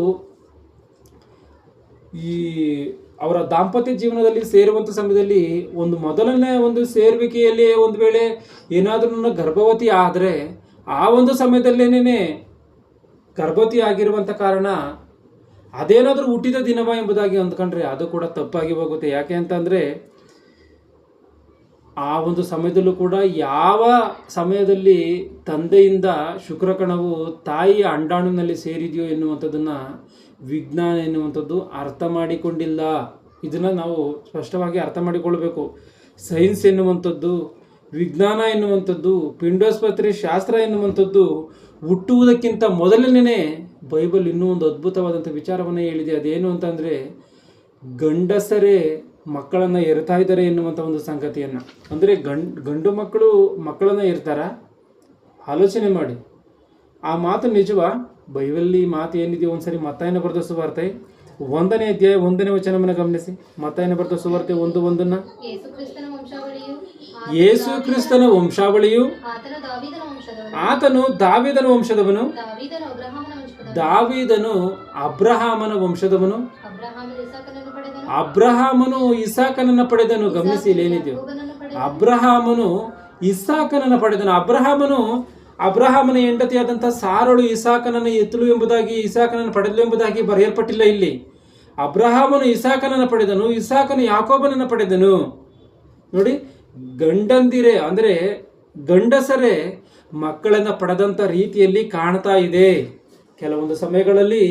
ಅವರ ದಾಂಪತ್ಯ ಜೀವನದಲ್ಲಿ ಸೇರುವಂಥ ಸಮಯದಲ್ಲಿ ಮೊದಲನೇ ಸೇರುವಿಕೆಯಲ್ಲಿ ಒಂದು ವೇಳೆ ಏನಾದ್ರೂ ಗರ್ಭವತಿ ಆದರೆ ಆ ಒಂದು ಸಮಯದಲ್ಲೇನೇ ಗರ್ಭವತಿ ಆಗಿರುವಂಥ ಕಾರಣ ಅದೇನಾದರೂ ಹುಟ್ಟಿದ ದಿನವ ಎಂಬುದಾಗಿ ಅಂದ್ಕೊಂಡ್ರೆ ಅದು ಕೂಡ ತಪ್ಪಾಗಿ ಹೋಗುತ್ತೆ. ಯಾಕೆ ಅಂತಂದರೆ ಆ ಒಂದು ಸಮಯದಲ್ಲೂ ಕೂಡ ಯಾವ ಸಮಯದಲ್ಲಿ ತಂದೆಯಿಂದ ಶುಕ್ರಕಣವು ತಾಯಿಯ ಅಂಡಾಣಿನಲ್ಲಿ ಸೇರಿದೆಯೋ ಎನ್ನುವಂಥದ್ದನ್ನು ವಿಜ್ಞಾನ ಎನ್ನುವಂಥದ್ದು ಅರ್ಥ ಮಾಡಿಕೊಂಡಿಲ್ಲ. ಇದನ್ನು ನಾವು ಸ್ಪಷ್ಟವಾಗಿ ಅರ್ಥ ಮಾಡಿಕೊಳ್ಬೇಕು. ಸೈನ್ಸ್ ಎನ್ನುವಂಥದ್ದು, ವಿಜ್ಞಾನ ಎನ್ನುವಂಥದ್ದು, ಪಿಂಡೋಸ್ಪತ್ರೆ ಶಾಸ್ತ್ರ ಎನ್ನುವಂಥದ್ದು ಹುಟ್ಟುವುದಕ್ಕಿಂತ ಮೊದಲನೇ ಬೈಬಲ್ ಇನ್ನೂ ಒಂದು ಅದ್ಭುತವಾದಂಥ ವಿಚಾರವನ್ನು ಹೇಳಿದೆ. ಅದೇನು ಅಂತಂದರೆ ಗಂಡಸರೇ ಮಕ್ಕಳನ್ನು ಹೆರ್ತಾ ಇದ್ದಾರೆ ಎನ್ನುವಂಥ ಒಂದು ಸಂಗತಿಯನ್ನು. ಅಂದರೆ ಗಂಡು ಮಕ್ಕಳು ಮಕ್ಕಳನ್ನು ಹೆರ್ತಾರ? ಆಲೋಚನೆ ಮಾಡಿ. ಆ ಮಾತು ನಿಜವಾ? ಬೈಬಲ್ಲಿ ಮಾತು ಏನಿದೆಯೋ ಒಂದ್ಸರಿ ಮತ್ತಾಯನ ಬರೆದ ಸುವಾರ್ತೆ 1ನೇ ಅಧ್ಯಾಯ 1ನೇ ವಚನವನ್ನು ಗಮನಿಸಿ. ಮತ್ತಾಯನ ಬರೆದ ಸುವಾರ್ತೆ 1:1. ಯೇಸು ಕ್ರಿಸ್ತನ ವಂಶಾವಳಿಯು ಆತನು ದಾವೀದನ ವಂಶದವನು, ದಾವೀದನು ಅಬ್ರಹಾಮನ ವಂಶದವನು, ಅಬ್ರಹಾಮನು ಇಸಾಕನನ್ನು ಪಡೆದನು. ಗಮನಿಸಿ, ಇಲ್ಲೇನಿದೆಯೋ ಅಬ್ರಹಾಮನು ಇಸಾಕನನ್ನು ಪಡೆದನು. ಅಬ್ರಹಾಮನ ಹೆಂಡತಿಯಾದಂಥ ಸಾರಳು ಇಸಾಕನನ್ನು ಎತ್ತಲು ಎಂಬುದಾಗಿ, ಇಸಾಕನನ್ನು ಪಡೆದಲು ಎಂಬುದಾಗಿ ಬರೆಯಲ್ಪಟ್ಟಿಲ್ಲ ಇಲ್ಲಿ. ಅಬ್ರಹಾಮನು ಇಸಾಕನನ್ನು ಪಡೆದನು, ಇಸಾಕನು ಯಾಕೋಬನನ್ನು ಪಡೆದನು. ನೋಡಿ, ಗಂಡಂದಿರೇ ಅಂದರೆ ಗಂಡಸರೇ ಮಕ್ಕಳನ್ನು ಪಡೆದಂಥ ರೀತಿಯಲ್ಲಿ ಕಾಣ್ತಾ ಇದೆ. ಕೆಲವೊಂದು ಸಮಯಗಳಲ್ಲಿ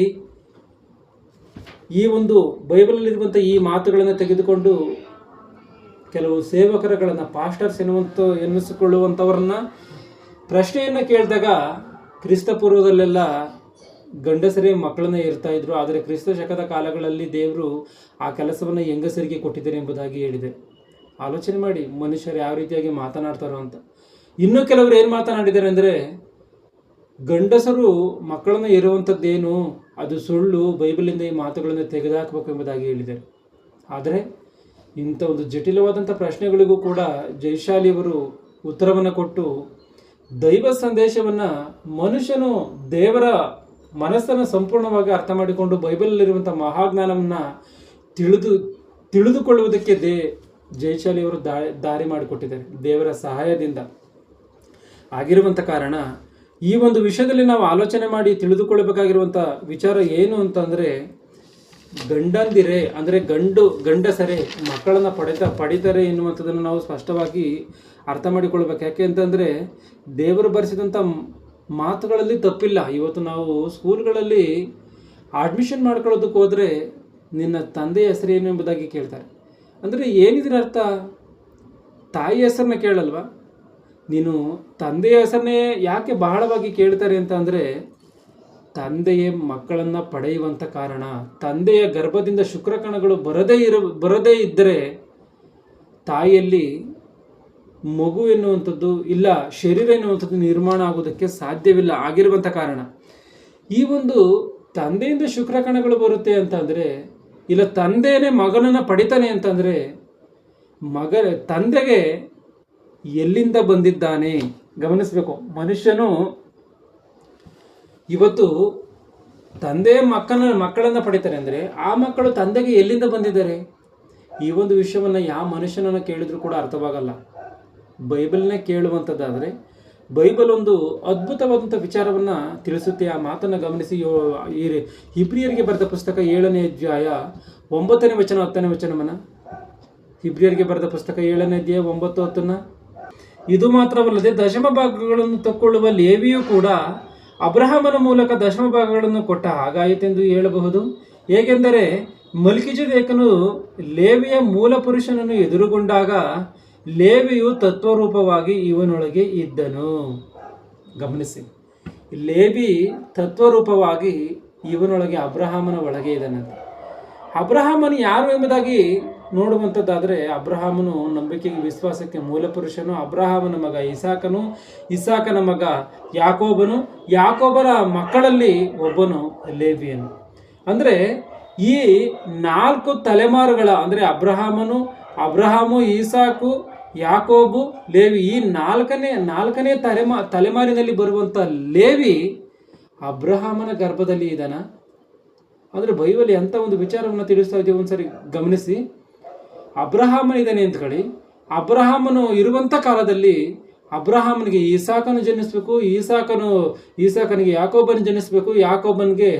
ಈ ಒಂದು ಬೈಬಲಲ್ಲಿರುವಂಥ ಈ ಮಾತುಗಳನ್ನು ತೆಗೆದುಕೊಂಡು ಕೆಲವು ಸೇವಕರುಗಳನ್ನು, ಪಾಸ್ಟರ್ಸ್ ಎನ್ನಿಸಿಕೊಳ್ಳುವಂಥವ್ರನ್ನ ಪ್ರಶ್ನೆಯನ್ನು ಕೇಳಿದಾಗ ಕ್ರಿಸ್ತಪೂರ್ವದಲ್ಲೆಲ್ಲ ಗಂಡಸರೇ ಮಕ್ಕಳನ್ನ ಇರ್ತಾ ಇದ್ರು, ಆದರೆ ಕ್ರಿಸ್ತ ಶಕದ ಕಾಲಗಳಲ್ಲಿ ದೇವರು ಆ ಕೆಲಸವನ್ನು ಹೆಂಗಸರಿಗೆ ಕೊಟ್ಟಿದ್ದಾರೆ ಎಂಬುದಾಗಿ ಹೇಳಿದೆ. ಆಲೋಚನೆ ಮಾಡಿ, ಮನುಷ್ಯರು ಯಾವ ರೀತಿಯಾಗಿ ಮಾತನಾಡ್ತಾರೋ ಅಂತ. ಇನ್ನು ಕೆಲವರು ಏನು ಮಾತನಾಡಿದ್ದಾರೆ ಅಂದರೆ, ಗಂಡಸರು ಮಕ್ಕಳನ್ನು ಇರುವಂಥದ್ದೇನು ಅದು ಸುಳ್ಳು, ಬೈಬಲಿಂದ ಈ ಮಾತುಗಳನ್ನು ತೆಗೆದುಹಾಕಬೇಕು ಎಂಬುದಾಗಿ ಹೇಳಿದ್ದಾರೆ. ಆದರೆ ಇಂಥ ಒಂದು ಜಟಿಲವಾದಂಥ ಪ್ರಶ್ನೆಗಳಿಗೂ ಕೂಡ ಜಯಶಾಲಿಯವರು ಉತ್ತರವನ್ನು ಕೊಟ್ಟು ದೈವ ಸಂದೇಶವನ್ನು ಮನುಷ್ಯನು ದೇವರ ಮನಸ್ಸನ್ನು ಸಂಪೂರ್ಣವಾಗಿ ಅರ್ಥ ಮಾಡಿಕೊಂಡು ಬೈಬಲಲ್ಲಿರುವಂಥ ಮಹಾಜ್ಞಾನವನ್ನು ತಿಳಿದುಕೊಳ್ಳುವುದಕ್ಕೆ ಜಯಶಾಲಿಯವರು ದಾರಿ ಮಾಡಿಕೊಟ್ಟಿದ್ದಾರೆ ದೇವರ ಸಹಾಯದಿಂದ. ಆಗಿರುವಂಥ ಕಾರಣ ಈ ಒಂದು ವಿಷಯದಲ್ಲಿ ನಾವು ಆಲೋಚನೆ ಮಾಡಿ ತಿಳಿದುಕೊಳ್ಳಬೇಕಾಗಿರುವಂಥ ವಿಚಾರ ಏನು ಅಂತಂದರೆ, ಗಂಡಂದಿರೇ ಅಂದರೆ ಗಂಡಸರೇ ಮಕ್ಕಳನ್ನು ಪಡಿತಾರೆ ಎನ್ನುವಂಥದ್ದನ್ನು ನಾವು ಸ್ಪಷ್ಟವಾಗಿ ಅರ್ಥ ಮಾಡಿಕೊಳ್ಬೇಕು. ಯಾಕೆ ಅಂತಂದರೆ ದೇವರು ಬರೆಸಿದಂಥ ಮಾತುಗಳಲ್ಲಿ ತಪ್ಪಿಲ್ಲ. ಇವತ್ತು ನಾವು ಸ್ಕೂಲ್ಗಳಲ್ಲಿ ಅಡ್ಮಿಷನ್ ಮಾಡ್ಕೊಳ್ಳೋದಕ್ಕೆ ಹೋದರೆ ನಿನ್ನ ತಂದೆಯ ಹೆಸರೇನು ಎಂಬುದಾಗಿ ಕೇಳ್ತಾರೆ. ಅಂದರೆ ಏನಿದ್ರ ಅರ್ಥ? ತಾಯಿ ಹೆಸರನ್ನ ಕೇಳಲ್ವಾ? ನೀನು ತಂದೆಯ ಹೆಸರನ್ನೇ ಯಾಕೆ ಬಹಳವಾಗಿ ಕೇಳ್ತಾರೆ ಅಂತ ಅಂದರೆ, ತಂದೆಯೇ ಮಕ್ಕಳನ್ನು ಪಡೆಯುವಂಥ ಕಾರಣ. ತಂದೆಯ ಗರ್ಭದಿಂದ ಶುಕ್ರಕಣಗಳು ಬರದೇ ಇದ್ದರೆ ತಾಯಿಯಲ್ಲಿ ಮಗು ಎನ್ನುವಂಥದ್ದು ಇಲ್ಲ, ಶರೀರ ಎನ್ನುವಂಥದ್ದು ನಿರ್ಮಾಣ ಆಗೋದಕ್ಕೆ ಸಾಧ್ಯವಿಲ್ಲ. ಆಗಿರುವಂಥ ಕಾರಣ ಈ ಒಂದು ತಂದೆಯಿಂದ ಶುಕ್ರಕಣಗಳು ಬರುತ್ತೆ ಅಂತಂದರೆ, ಇಲ್ಲ ತಂದೆಯೇ ಮಗನನ್ನು ಪಡಿತಾನೆ ಅಂತಂದರೆ, ತಂದೆಗೆ ಎಲ್ಲಿಂದ ಬಂದಿದ್ದಾನೆ ಗಮನಿಸಬೇಕು. ಮನುಷ್ಯನು ಇವತ್ತು ತಂದೆ ಮಕ್ಕಳನ್ನು ಪಡಿತಾರೆ ಅಂದರೆ ಆ ಮಕ್ಕಳು ತಂದೆಗೆ ಎಲ್ಲಿಂದ ಬಂದಿದ್ದಾರೆ? ಈ ಒಂದು ವಿಷಯವನ್ನು ಯಾವ ಮನುಷ್ಯನನ್ನು ಕೇಳಿದ್ರು ಕೂಡ ಅರ್ಥವಾಗಲ್ಲ. ಬೈಬಲ್ನೇ ಕೇಳುವಂಥದ್ದಾದರೆ ಬೈಬಲ್ ಒಂದು ಅದ್ಭುತವಾದಂಥ ವಿಚಾರವನ್ನು ತಿಳಿಸುತ್ತೆ. ಆ ಮಾತನ್ನು ಗಮನಿಸಿ. ಹಿಬ್ರಿಯರಿಗೆ ಬರೆದ ಪುಸ್ತಕ 7ನೇ ಅಧ್ಯಾಯ 9ನೇ ವಚನ 10ನೇ ವಚನವನ್ನು. ಹಿಬ್ರಿಯರಿಗೆ ಬರೆದ ಪುಸ್ತಕ 7ನೇ ಅಧ್ಯಾಯ 9-10. ಇದು ಮಾತ್ರವಲ್ಲದೆ ದಶಮ ಭಾಗಗಳನ್ನು ತಕ್ಕೊಳ್ಳುವ ಲೇವಿಯೂ ಕೂಡ ಅಬ್ರಹಾಮನ ಮೂಲಕ ದಶಮ ಭಾಗಗಳನ್ನು ಕೊಟ್ಟ ಹಾಗಾಯಿತೆಂದು ಹೇಳಬಹುದು. ಏಕೆಂದರೆ ಮಲ್ಕಿಜೆದೇಕನು ಲೇವಿಯ ಮೂಲ ಪುರುಷನನ್ನು ಎದುರುಗೊಂಡಾಗ ಲೇವಿಯು ತತ್ವರೂಪವಾಗಿ ಇವನೊಳಗೆ ಇದ್ದನು. ಗಮನಿಸಿ, ಲೇವಿ ತತ್ವರೂಪವಾಗಿ ಇವನೊಳಗೆ ಅಬ್ರಹಾಮನ ಒಳಗೆ ಇದ್ದಾನಂತೆ. ಅಬ್ರಹಾಮನು ಯಾರು ಎಂಬುದಾಗಿ ನೋಡುವಂಥದ್ದಾದರೆ, ಅಬ್ರಹಾಮನು ನಂಬಿಕೆಗೆ ವಿಶ್ವಾಸಕ್ಕೆ ಮೂಲ ಪುರುಷನು. ಅಬ್ರಹಾಮನ ಮಗ ಇಸಾಕನು, ಇಸಾಕನ ಮಗ ಯಾಕೋಬನು, ಯಾಕೋಬನ ಮಕ್ಕಳಲ್ಲಿ ಒಬ್ಬನು ಲೇವಿಯನು. ಅಂದರೆ ಈ 4 ತಲೆಮಾರುಗಳ ಅಂದರೆ ಅಬ್ರಹಾಮು, ಇಸಾಕು, ಯಾಕೋಬು, ಲೇವಿ, ಈ ನಾಲ್ಕನೇ ತಲೆಮಾರಿನಲ್ಲಿ ಬರುವಂಥ ಲೇವಿ ಅಬ್ರಹಾಮನ ಗರ್ಭದಲ್ಲಿ ಇದ್ದಾನ. ಅಂದರೆ ಬೈಬಲ್ ಎಂಥ ಒಂದು ವಿಚಾರವನ್ನು ತಿಳಿಸ್ತಾ ಇದ್ದೀವಿ ಒಂದ್ಸರಿ ಗಮನಿಸಿ. ಅಬ್ರಹಾಮನಿದ್ದಾನೆ ಅಂತ ಹೇಳಿ, ಅಬ್ರಹಾಮನು ಇರುವಂಥ ಕಾಲದಲ್ಲಿ ಅಬ್ರಹಾಮನಿಗೆ ಇಸಾಕನು ಜನಿಸಬೇಕು, ಈಸಾಕನಿಗೆ ಯಾಕೋಬನ ಜನಿಸಬೇಕು, ಯಾಕೋಬನಿಗೆ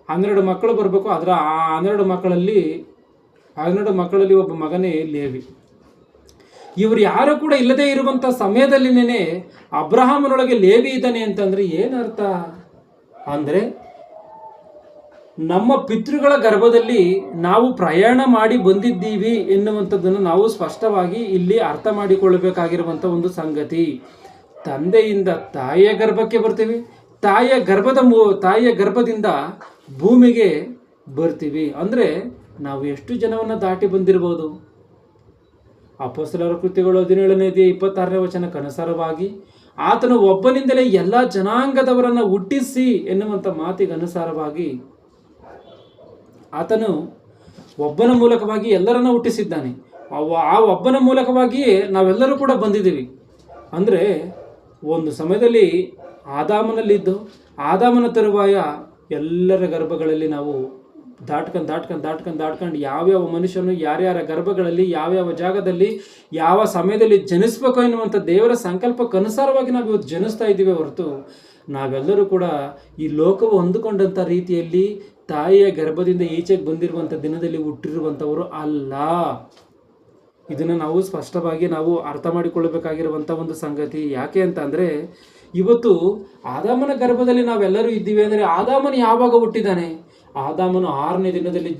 12 ಮಕ್ಕಳು ಬರಬೇಕು. ಅದರ ಆ 12 ಮಕ್ಕಳಲ್ಲಿ ಒಬ್ಬ ಮಗನೇ ಲೇವಿ. ಇವರು ಯಾರು ಕೂಡ ಇಲ್ಲದೇ ಇರುವಂಥ ಸಮಯದಲ್ಲಿನೇ ಅಬ್ರಹಾಮನೊಳಗೆ ಲೇವಿ ಇದ್ದಾನೆ ಅಂತಂದರೆ ಏನರ್ಥ ಅಂದರೆ, ನಮ್ಮ ಪಿತೃಗಳ ಗರ್ಭದಲ್ಲಿ ನಾವು ಪ್ರಯಾಣ ಮಾಡಿ ಬಂದಿದ್ದೀವಿ ಎನ್ನುವಂಥದ್ದನ್ನು ನಾವು ಸ್ಪಷ್ಟವಾಗಿ ಇಲ್ಲಿ ಅರ್ಥ ಮಾಡಿಕೊಳ್ಳಬೇಕಾಗಿರುವಂಥ ಒಂದು ಸಂಗತಿ. ತಂದೆಯಿಂದ ತಾಯಿಯ ಗರ್ಭಕ್ಕೆ ಬರ್ತೀವಿ, ತಾಯಿಯ ಗರ್ಭದಿಂದ ಭೂಮಿಗೆ ಬರ್ತೀವಿ. ಅಂದರೆ ನಾವು ಎಷ್ಟು ಜನವನ್ನು ದಾಟಿ ಬಂದಿರ್ಬೋದು? ಅಪೊಸ್ತಲರ ಕೃತ್ಯಗಳು 17ನೇ ಅಧ್ಯಾಯ 26ನೇ ವಚನಕ್ಕನುಸಾರವಾಗಿ ಆತನು ಒಬ್ಬನಿಂದಲೇ ಎಲ್ಲ ಜನಾಂಗದವರನ್ನು ಹುಟ್ಟಿಸಿ ಎನ್ನುವಂಥ ಮಾತಿಗೆ ಅನುಸಾರವಾಗಿ ಆತನು ಒಬ್ಬನ ಮೂಲಕವಾಗಿ ಎಲ್ಲರನ್ನ ಹುಟ್ಟಿಸಿದ್ದಾನೆ. ಆ ಒಬ್ಬನ ಮೂಲಕವಾಗಿಯೇ ನಾವೆಲ್ಲರೂ ಕೂಡ ಬಂದಿದ್ದೀವಿ. ಅಂದರೆ ಒಂದು ಸಮಯದಲ್ಲಿ ಆದಾಮನಲ್ಲಿದ್ದು ಆದಾಮನ ತರುವಾಯ ಎಲ್ಲರ ಗರ್ಭಗಳಲ್ಲಿ ನಾವು ದಾಟ್ಕೊಂಡು ಯಾವ್ಯಾವ ಮನುಷ್ಯನು ಯಾರ್ಯಾರ ಗರ್ಭಗಳಲ್ಲಿ ಯಾವ್ಯಾವ ಜಾಗದಲ್ಲಿ ಯಾವ ಸಮಯದಲ್ಲಿ ಜನಿಸ್ಬೇಕು ಎನ್ನುವಂಥ ದೇವರ ಸಂಕಲ್ಪಕ್ಕನುಸಾರವಾಗಿ ನಾವು ಇವತ್ತು ಜನಿಸ್ತಾ ಇದ್ದೀವಿ ಹೊರತು ನಾವೆಲ್ಲರೂ ಕೂಡ ಈ ಲೋಕವು ಹೊಂದಿಕೊಂಡಂಥ ರೀತಿಯಲ್ಲಿ ತಾಯಿಯ ಗರ್ಭದಿಂದ ಈಚೆಗೆ ಬಂದಿರುವಂಥ ದಿನದಲ್ಲಿ ಹುಟ್ಟಿರುವಂಥವರು ಅಲ್ಲ. ಇದನ್ನು ನಾವು ಸ್ಪಷ್ಟವಾಗಿ ನಾವು ಅರ್ಥ ಮಾಡಿಕೊಳ್ಳಬೇಕಾಗಿರುವಂಥ ಒಂದು ಸಂಗತಿ. ಯಾಕೆ ಅಂತ ಅಂದರೆ ಇವತ್ತು ಆದಾಮನ ಗರ್ಭದಲ್ಲಿ ನಾವೆಲ್ಲರೂ ಇದ್ದೀವಿ ಅಂದರೆ ಆದಾಮನು ಯಾವಾಗ ಹುಟ್ಟಿದ್ದಾನೆ? ಆದಾಮನು 6ನೇ ದಿನದಲ್ಲಿ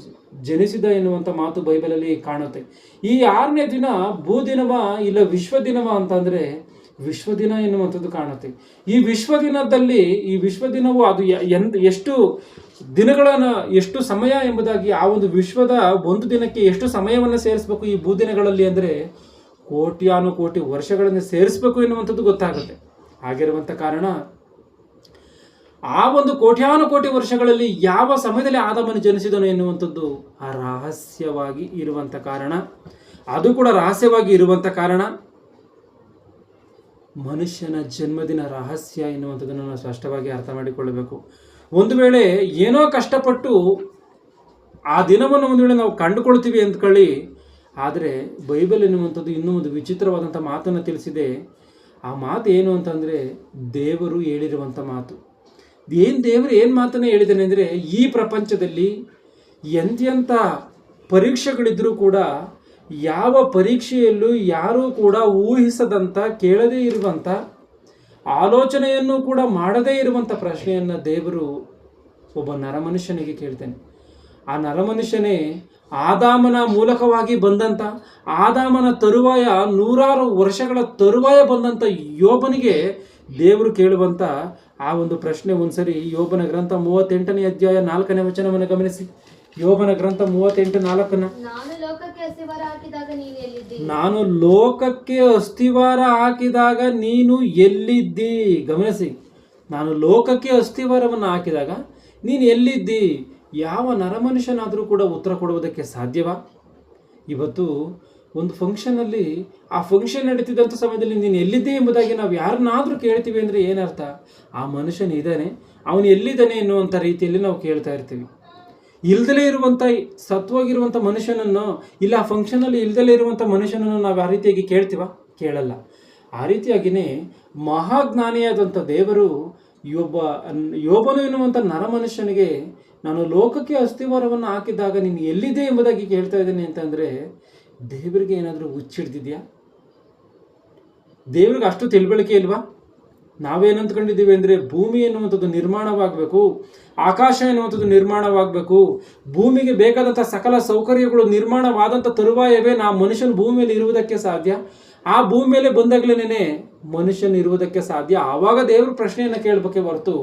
ಜನಿಸಿದ ಎನ್ನುವಂಥ ಮಾತು ಬೈಬಲಲ್ಲಿ ಕಾಣುತ್ತೆ. ಈ 6ನೇ ದಿನ ಭೂದಿನವ ಇಲ್ಲ ವಿಶ್ವದಿನವ ಅಂತಂದರೆ ವಿಶ್ವದಿನ ಎನ್ನುವಂಥದ್ದು ಕಾಣುತ್ತೆ. ಈ ವಿಶ್ವದಿನವು ಅದು ಎಷ್ಟು ದಿನಗಳನ್ನು ಎಷ್ಟು ಸಮಯ ಎಂಬುದಾಗಿ ಆ ಒಂದು ವಿಶ್ವದ ಒಂದು ದಿನಕ್ಕೆ ಎಷ್ಟು ಸಮಯವನ್ನು ಸೇರಿಸಬೇಕು ಈ ಭೂದಿನಗಳಲ್ಲಿ ಅಂದರೆ ಕೋಟ್ಯಾನುಕೋಟಿ ವರ್ಷಗಳನ್ನು ಸೇರಿಸಬೇಕು ಎನ್ನುವಂಥದ್ದು ಗೊತ್ತಾಗುತ್ತೆ. ಆಗಿರುವಂಥ ಕಾರಣ ಆ ಒಂದು ಕೋಟ್ಯಾನುಕೋಟಿ ವರ್ಷಗಳಲ್ಲಿ ಯಾವ ಸಮಯದಲ್ಲಿ ಆದಾಮನು ಜನಿಸಿದನು ಎನ್ನುವಂಥದ್ದು ರಹಸ್ಯವಾಗಿ ಇರುವಂಥ ಕಾರಣ, ಅದು ಕೂಡ ರಹಸ್ಯವಾಗಿ ಇರುವಂಥ ಕಾರಣ ಮನುಷ್ಯನ ಜನ್ಮದಿನ ರಹಸ್ಯ ಎನ್ನುವಂಥದ್ದನ್ನು ನಾವು ಸ್ಪಷ್ಟವಾಗಿ ಅರ್ಥ ಮಾಡಿಕೊಳ್ಳಬೇಕು. ಒಂದು ವೇಳೆ ಏನೋ ಕಷ್ಟಪಟ್ಟು ಆ ದಿನವನ್ನು ಒಂದು ವೇಳೆ ನಾವು ಕಂಡುಕೊಳ್ತೀವಿ ಅಂದ್ಕೊಳ್ಳಿ, ಆದರೆ ಬೈಬಲ್ ಎನ್ನುವಂಥದ್ದು ಇನ್ನೂ ಒಂದು ವಿಚಿತ್ರವಾದಂಥ ಮಾತನ್ನು ತಿಳಿಸಿದೆ. ಆ ಮಾತು ಏನು ಅಂತಂದರೆ ದೇವರು ಹೇಳಿರುವಂಥ ಮಾತು. ದೇವರು ಏನು ಮಾತನ್ನು ಹೇಳಿದ್ದಾನೆ ಅಂದರೆ ಈ ಪ್ರಪಂಚದಲ್ಲಿ ಎಂತೆಂಥ ಪರೀಕ್ಷೆಗಳಿದ್ರೂ ಕೂಡ ಯಾವ ಪರೀಕ್ಷೆಯಲ್ಲೂ ಯಾರೂ ಕೂಡ ಊಹಿಸದಂಥ ಕೇಳದೇ ಇರುವಂಥ ಆಲೋಚನೆಯನ್ನು ಕೂಡ ಮಾಡದೇ ಇರುವಂಥ ಪ್ರಶ್ನೆಯನ್ನು ದೇವರು ಒಬ್ಬ ನರಮನುಷ್ಯನಿಗೆ ಕೇಳ್ತಾನೆ. ಆ ನರಮನುಷ್ಯನೇ ಆದಾಮನ ಮೂಲಕವಾಗಿ ಬಂದಂಥ ಆದಾಮನ ತರುವಾಯ 100 ವರ್ಷಗಳ ತರುವಾಯ ಬಂದಂಥ ಯೋಬನಿಗೆ ದೇವರು ಕೇಳುವಂಥ ಆ ಒಂದು ಪ್ರಶ್ನೆ ಒಂದ್ಸರಿ ಯೋಬನ ಗ್ರಂಥ 38ನೇ ಅಧ್ಯಾಯ 4ನೇ ವಚನವನ್ನು ಗಮನಿಸಿ. ಯೋಬನ ಗ್ರಂಥ 38:4 ನಾನು ಲೋಕಕ್ಕೆ ಅಸ್ಥಿವಾರ ಹಾಕಿದಾಗ ನೀನು ಎಲ್ಲಿದ್ದಿ? ಗಮನಿಸಿ, ನಾನು ಲೋಕಕ್ಕೆ ಅಸ್ಥಿವಾರವನ್ನು ಹಾಕಿದಾಗ ನೀನು ಎಲ್ಲಿದ್ದಿ? ಯಾವ ನರಮನುಷ್ಯನಾದರೂ ಕೂಡ ಉತ್ತರ ಕೊಡುವುದಕ್ಕೆ ಸಾಧ್ಯವಾ? ಇವತ್ತು ಒಂದು ಫಂಕ್ಷನಲ್ಲಿ ಆ ಫಂಕ್ಷನ್ ನಡೀತಿದ್ದಂಥ ಸಮಯದಲ್ಲಿ ನೀನು ಎಲ್ಲಿದ್ದೆ ಎಂಬುದಾಗಿ ನಾವು ಯಾರನ್ನಾದರೂ ಕೇಳ್ತೀವಿ ಅಂದರೆ ಏನರ್ಥ? ಆ ಮನುಷ್ಯನ ಇದ್ದಾನೆ, ಅವನು ಎಲ್ಲಿದ್ದಾನೆ ಎನ್ನುವಂಥ ರೀತಿಯಲ್ಲಿ ನಾವು ಕೇಳ್ತಾ ಇರ್ತೀವಿ. ಇಲ್ದಲೇ ಇರುವಂಥ ಸತ್ವಾಗಿರುವಂಥ ಮನುಷ್ಯನನ್ನು ಇಲ್ಲ ಆ ಫಂಕ್ಷನಲ್ಲಿ ಇಲ್ದಲೇ ಇರುವಂಥ ಮನುಷ್ಯನನ್ನು ನಾವು ಆ ರೀತಿಯಾಗಿ ಕೇಳ್ತೀವ? ಕೇಳಲ್ಲ. ಆ ರೀತಿಯಾಗಿಯೇ ಮಹಾಜ್ಞಾನಿಯಾದಂಥ ದೇವರು ಯೋಬನು ಎನ್ನುವಂಥ ನರಮನುಷ್ಯನಿಗೆ ನಾನು ಲೋಕಕ್ಕೆ ಅಸ್ಥಿವಾರವನ್ನು ಹಾಕಿದಾಗ ನೀನು ಎಲ್ಲಿದೆ ಎಂಬುದಾಗಿ ಕೇಳ್ತಾ ಇದ್ದೇನೆ ಅಂತಂದರೆ ದೇವರಿಗೆ ಏನಾದರೂ ಹುಚ್ಚಿಡ್ದಿದೆಯಾ? ದೇವರಿಗೆ ಅಷ್ಟು ತಿಳುವಳಿಕೆ ಇಲ್ವಾ? ನಾವೇನಂತ್ಕೊಂಡಿದ್ದೀವಿ ಅಂದರೆ ಭೂಮಿ ಎನ್ನುವಂಥದ್ದು ನಿರ್ಮಾಣವಾಗಬೇಕು, ಆಕಾಶ ಎನ್ನುವಂಥದ್ದು ನಿರ್ಮಾಣವಾಗಬೇಕು, ಭೂಮಿಗೆ ಬೇಕಾದಂಥ ಸಕಲ ಸೌಕರ್ಯಗಳು ನಿರ್ಮಾಣವಾದಂಥ ತರುವಾಯವೇ ಮನುಷ್ಯನ ಭೂಮಿಯಲ್ಲಿ ಇರುವುದಕ್ಕೆ ಸಾಧ್ಯ. ಆ ಭೂಮಿ ಮೇಲೆ ಬಂದಾಗಲೇ ಮನುಷ್ಯನ ಇರುವುದಕ್ಕೆ ಸಾಧ್ಯ. ಆವಾಗ ದೇವರು ಪ್ರಶ್ನೆಯನ್ನು ಕೇಳಬೇಕೆ ಹೊರತು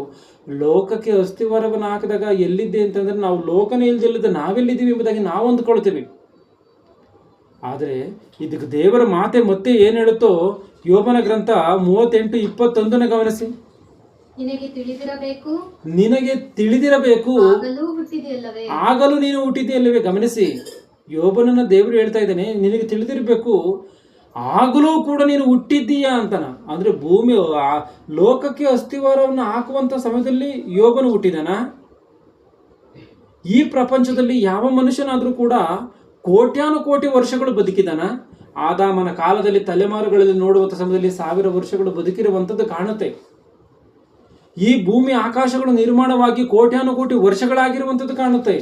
ಲೋಕಕ್ಕೆ ಅಸ್ಥಿವಾರವನ್ನು ಹಾಕಿದಾಗ ಎಲ್ಲಿದ್ದೆ ಅಂತಂದರೆ ನಾವು ಲೋಕನೇ ಇಲ್ದಿಲ್ಲದೆ ನಾವೆಲ್ಲಿದ್ದೀವಿ ಎಂಬುದಾಗಿ ನಾವು ಅಂದ್ಕೊಳ್ತೀವಿ. ಆದರೆ ಇದಕ್ಕೆ ದೇವರ ಮಾತೆ ಮತ್ತೆ ಏನು ಹೇಳುತ್ತೋ ಯೋಬನ ಗ್ರಂಥ 38:21 ಗಮನಿಸಿ. ನಿನಗೆ ತಿಳಿದಿರಬೇಕು, ಆಗಲೂ ನೀನು ಹುಟ್ಟಿದೆಯಲ್ಲವೇ? ಗಮನಿಸಿ, ಯೋಬನನ್ನ ದೇವರು ಹೇಳ್ತಾ ಇದ್ದಾನೆ, ನಿನಗೆ ತಿಳಿದಿರಬೇಕು, ಆಗಲೂ ಕೂಡ ನೀನು ಹುಟ್ಟಿದ್ದೀಯಾ ಅಂತನ. ಅಂದರೆ ಭೂಮಿ ಲೋಕಕ್ಕೆ ಅಸ್ಥಿವಾರವನ್ನು ಹಾಕುವಂಥ ಸಮಯದಲ್ಲಿ ಯೋಬನು ಹುಟ್ಟಿದಾನ? ಈ ಪ್ರಪಂಚದಲ್ಲಿ ಯಾವ ಮನುಷ್ಯನಾದರೂ ಕೂಡ ಕೋಟ್ಯಾನುಕೋಟಿ ವರ್ಷಗಳು ಬದುಕಿದಾನ? ಆದಾಮನ ಕಾಲದಲ್ಲಿ ತಲೆಮಾರುಗಳಲ್ಲಿ ನೋಡುವಂಥ ಸಮಯದಲ್ಲಿ 1000 ವರ್ಷಗಳು ಬದುಕಿರುವಂಥದ್ದು ಕಾಣುತ್ತೆ. ಈ ಭೂಮಿ ಆಕಾಶಗಳು ನಿರ್ಮಾಣವಾಗಿ ಕೋಟ್ಯಾನುಕೋಟಿ ವರ್ಷಗಳಾಗಿರುವಂಥದ್ದು ಕಾಣುತ್ತೆ.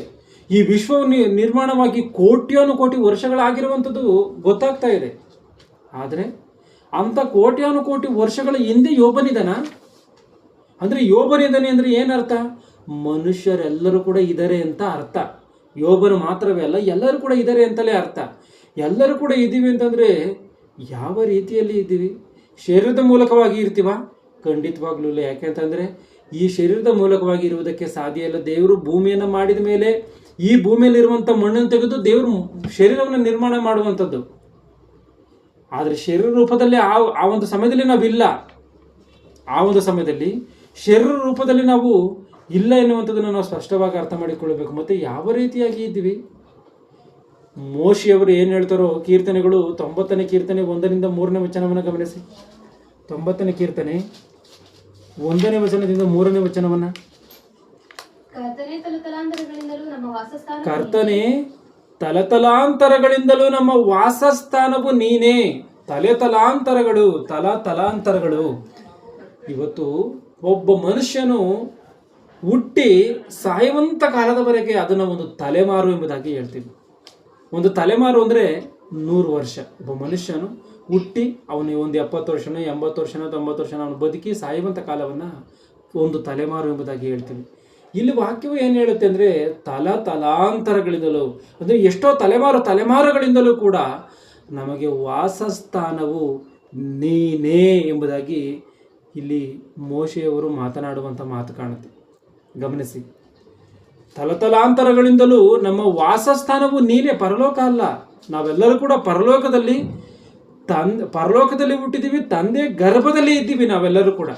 ಈ ವಿಶ್ವ ನಿರ್ಮಾಣವಾಗಿ ಕೋಟ್ಯಾನುಕೋಟಿ ವರ್ಷಗಳಾಗಿರುವಂಥದ್ದು ಗೊತ್ತಾಗ್ತಾ ಇದೆ. ಆದರೆ ಅಂಥ ಕೋಟ್ಯಾನುಕೋಟಿ ವರ್ಷಗಳ ಹಿಂದೆ ಯೋಬನಿದಾನ? ಅಂದರೆ ಯೋಬನಿದ್ದಾನೆ ಅಂದರೆ ಏನರ್ಥ? ಮನುಷ್ಯರೆಲ್ಲರೂ ಕೂಡ ಇದ್ದಾರೆ ಅಂತ ಅರ್ಥ. ಯೋಬನು ಮಾತ್ರವೇ ಅಲ್ಲ, ಎಲ್ಲರೂ ಕೂಡ ಇದ್ದಾರೆ ಅಂತಲೇ ಅರ್ಥ. ಎಲ್ಲರೂ ಕೂಡ ಇದ್ದೀವಿ ಅಂತಂದರೆ ಯಾವ ರೀತಿಯಲ್ಲಿ ಇದ್ದೀವಿ? ಶರೀರದ ಮೂಲಕವಾಗಿ ಇರ್ತೀವ? ಖಂಡಿತವಾಗ್ಲೂ ಇಲ್ಲ. ಯಾಕೆಂತಂದರೆ ಈ ಶರೀರದ ಮೂಲಕವಾಗಿ ಇರುವುದಕ್ಕೆ ಸಾಧ್ಯ ಇಲ್ಲ. ದೇವರು ಭೂಮಿಯನ್ನು ಮಾಡಿದ ಮೇಲೆ ಈ ಭೂಮಿಯಲ್ಲಿರುವಂಥ ಮಣ್ಣನ್ನು ತೆಗೆದು ದೇವರು ಶರೀರವನ್ನು ನಿರ್ಮಾಣ ಮಾಡುವಂಥದ್ದು. ಆದರೆ ಶರೀರ ರೂಪದಲ್ಲಿ ಆ ಒಂದು ಸಮಯದಲ್ಲಿ ನಾವಿಲ್ಲ. ಆ ಒಂದು ಸಮಯದಲ್ಲಿ ಶರೀರ ರೂಪದಲ್ಲಿ ನಾವು ಇಲ್ಲ ಎನ್ನುವಂಥದ್ದನ್ನು ನಾವು ಸ್ಪಷ್ಟವಾಗಿ ಅರ್ಥ ಮಾಡಿಕೊಳ್ಳಬೇಕು. ಮತ್ತು ಯಾವ ರೀತಿಯಾಗಿ ಇದ್ದೀವಿ? ಮೋಶಿಯವರು ಏನು ಹೇಳ್ತಾರೋ ಕೀರ್ತನೆಗಳು 90ನೇ ಕೀರ್ತನೆ 1ರಿಂದ 3ನೇ ವಚನವನ್ನು ಗಮನಿಸಿ. 90ನೇ ಕೀರ್ತನೆ 1ನೇ ವಚನದಿಂದ 3ನೇ ವಚನವನ್ನು. ಕರ್ತನೇ ತಲತಲಾಂತರಗಳಿಂದಲೂ ನಮ್ಮ ವಾಸಸ್ಥಾನವು ನೀನೇ. ತಲಾಂತರಗಳು. ಇವತ್ತು ಒಬ್ಬ ಮನುಷ್ಯನು ಹುಟ್ಟಿ ಸಾಯುವಂಥ ಕಾಲದವರೆಗೆ ಅದನ್ನು ಒಂದು ತಲೆಮಾರು ಎಂಬುದಾಗಿ ಹೇಳ್ತೀವಿ. ಒಂದು ತಲೆಮಾರು ಅಂದರೆ 100 ವರ್ಷ. ಒಬ್ಬ ಮನುಷ್ಯನು ಹುಟ್ಟಿ ಅವನಿಗೆ ಒಂದು 70 ವರ್ಷನೋ 80 ವರ್ಷನೋ 90 ವರ್ಷನೋ ಅವನು ಬದುಕಿ ಸಾಯುವಂಥ ಕಾಲವನ್ನು ಒಂದು ತಲೆಮಾರು ಎಂಬುದಾಗಿ ಹೇಳ್ತೀವಿ. ಇಲ್ಲಿ ವಾಕ್ಯವು ಏನು ಹೇಳುತ್ತೆ ಅಂದರೆ ತಲಾಂತರಗಳಿಂದಲೂ ಅಂದರೆ ಎಷ್ಟೋ ತಲೆಮಾರುಗಳಿಂದಲೂ ಕೂಡ ನಮಗೆ ವಾಸಸ್ಥಾನವು ನೀನೇ ಎಂಬುದಾಗಿ ಇಲ್ಲಿ ಮೋಶೆಯವರು ಮಾತನಾಡುವಂಥ ಮಾತು ಕಾಣುತ್ತೆ. ಗಮನಿಸಿ, ತಲತಲಾಂತರಗಳಿಂದಲೂ ನಮ್ಮ ವಾಸಸ್ಥಾನವು ನೀನೇ, ಪರಲೋಕ ಅಲ್ಲ. ನಾವೆಲ್ಲರೂ ಕೂಡ ಪರಲೋಕದಲ್ಲಿ ಹುಟ್ಟಿದ್ದೀವಿ, ತಂದೆ ಗರ್ಭದಲ್ಲಿ ಇದ್ದೀವಿ. ನಾವೆಲ್ಲರೂ ಕೂಡ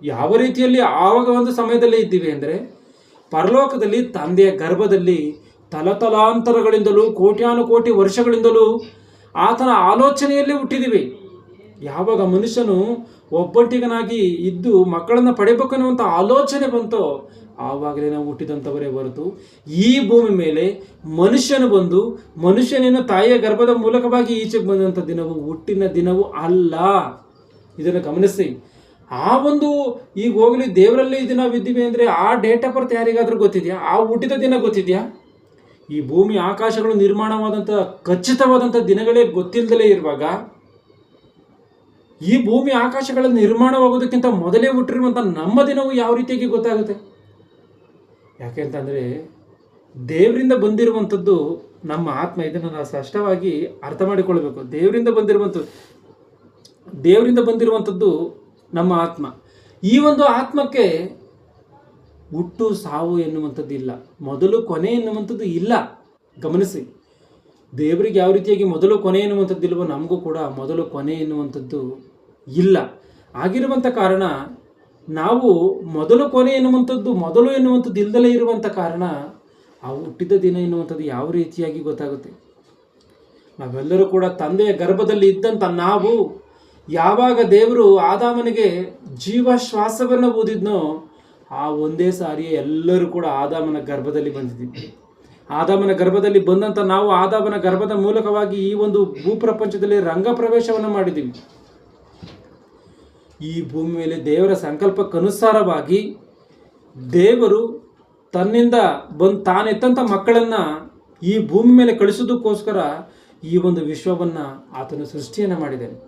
ಯಾವ ರೀತಿಯಲ್ಲಿ ಆವಾಗ ಒಂದು ಸಮಯದಲ್ಲಿ ಇದ್ದೀವಿ ಅಂದರೆ ಪರಲೋಕದಲ್ಲಿ ತಂದೆಯ ಗರ್ಭದಲ್ಲಿ ತಲತಲಾಂತರಗಳಿಂದಲೂ ಕೋಟ್ಯಾನುಕೋಟಿ ವರ್ಷಗಳಿಂದಲೂ ಆತನ ಆಲೋಚನೆಯಲ್ಲಿ ಹುಟ್ಟಿದ್ದೀವಿ. ಯಾವಾಗ ಮನುಷ್ಯನು ಒಬ್ಬಂಟಿಗನಾಗಿ ಇದ್ದು ಮಕ್ಕಳನ್ನು ಪಡೆಯಬೇಕನ್ನುವಂಥ ಆಲೋಚನೆ ಬಂತೋ ಆವಾಗಲೇ ನಾವು ಹುಟ್ಟಿದಂಥವರೇ ಹೊರತು ಈ ಭೂಮಿ ಮೇಲೆ ಮನುಷ್ಯನು ಬಂದು ಮನುಷ್ಯನೇನು ತಾಯಿಯ ಗರ್ಭದ ಮೂಲಕವಾಗಿ ಈಚೆಗೆ ಬಂದಂಥ ದಿನವು ಹುಟ್ಟಿನ ದಿನವೂ ಅಲ್ಲ. ಇದನ್ನು ಗಮನಿಸಿ. ಆ ಒಂದು ಈಗ ಹೋಗಲಿ ದೇವರಲ್ಲಿ ಇದು ನಾವು ಇದ್ದೀವಿ ಅಂದರೆ ಆ ಡೇಟ್ ಆಫ್ ಬರ್ತ್ ಯಾರಿಗಾದ್ರೂ ಗೊತ್ತಿದೆಯಾ? ಆ ಹುಟ್ಟಿದ ದಿನ ಗೊತ್ತಿದೆಯಾ? ಈ ಭೂಮಿ ಆಕಾಶಗಳು ನಿರ್ಮಾಣವಾದಂಥ ಖಚಿತವಾದಂಥ ದಿನಗಳೇ ಗೊತ್ತಿಲ್ಲದಲೇ ಇರುವಾಗ ಈ ಭೂಮಿ ಆಕಾಶಗಳ ನಿರ್ಮಾಣವಾಗೋದಕ್ಕಿಂತ ಮೊದಲೇ ಹುಟ್ಟಿರುವಂಥ ನಮ್ಮ ದಿನವು ಯಾವ ರೀತಿಯಾಗಿ ಗೊತ್ತಾಗುತ್ತೆ? ಯಾಕೆಂತಂದರೆ ದೇವರಿಂದ ಬಂದಿರುವಂಥದ್ದು ನಮ್ಮ ಆತ್ಮ. ಇದನ್ನು ನಾವು ಸ್ಪಷ್ಟವಾಗಿ ಅರ್ಥ ಮಾಡಿಕೊಳ್ಬೇಕು. ದೇವರಿಂದ ಬಂದಿರುವಂಥದ್ದು ನಮ್ಮ ಆತ್ಮ. ಈ ಒಂದು ಆತ್ಮಕ್ಕೆ ಹುಟ್ಟು ಸಾವು ಎನ್ನುವಂಥದ್ದು ಇಲ್ಲ, ಮೊದಲು ಕೊನೆ ಎನ್ನುವಂಥದ್ದು ಇಲ್ಲ. ಗಮನಿಸಿ, ದೇವರಿಗೆ ಯಾವ ರೀತಿಯಾಗಿ ಮೊದಲು ಕೊನೆ ಎನ್ನುವಂಥದ್ದು ಇಲ್ವೋ ನಮಗೂ ಕೂಡ ಮೊದಲು ಕೊನೆ ಎನ್ನುವಂಥದ್ದು ಇಲ್ಲ. ಆಗಿರುವಂಥ ಕಾರಣ ನಾವು ಮೊದಲು ಕೊನೆ ಎನ್ನುವಂಥದ್ದು ಇಲ್ಲದಲೇ ಇರುವಂಥ ಕಾರಣ ಆ ಹುಟ್ಟಿದ ದಿನ ಎನ್ನುವಂಥದ್ದು ಯಾವ ರೀತಿಯಾಗಿ ಗೊತ್ತಾಗುತ್ತೆ? ನಾವೆಲ್ಲರೂ ಕೂಡ ತಂದೆಯ ಗರ್ಭದಲ್ಲಿ ಇದ್ದಂಥ ನಾವು ಯಾವಾಗ ದೇವರು ಆದಾಮನಿಗೆ ಜೀವಶ್ವಾಸವನ್ನು ಊದಿದ್ನೋ ಆ ಒಂದೇ ಸಾರಿಯೇ ಎಲ್ಲರೂ ಕೂಡ ಆದಾಮನ ಗರ್ಭದಲ್ಲಿ ಬಂದಿದ್ದೀವಿ. ಆದಾಮನ ಗರ್ಭದಲ್ಲಿ ಬಂದಂಥ ನಾವು ಆದಾಮನ ಗರ್ಭದ ಮೂಲಕವಾಗಿ ಈ ಒಂದು ಭೂಪ್ರಪಂಚದಲ್ಲಿ ರಂಗ ಪ್ರವೇಶವನ್ನು ಮಾಡಿದ್ದೀವಿ. ಈ ಭೂಮಿ ಮೇಲೆ ದೇವರ ಸಂಕಲ್ಪಕ್ಕನುಸಾರವಾಗಿ ದೇವರು ತನ್ನಿಂದ ತಾನೆತ್ತಂಥ ಮಕ್ಕಳನ್ನು ಈ ಭೂಮಿ ಮೇಲೆ ಕಳಿಸೋದಕ್ಕೋಸ್ಕರ ಈ ಒಂದು ವಿಶ್ವವನ್ನು ಆತನು ಸೃಷ್ಟಿಯನ್ನು ಮಾಡಿದ್ದಾನೆ.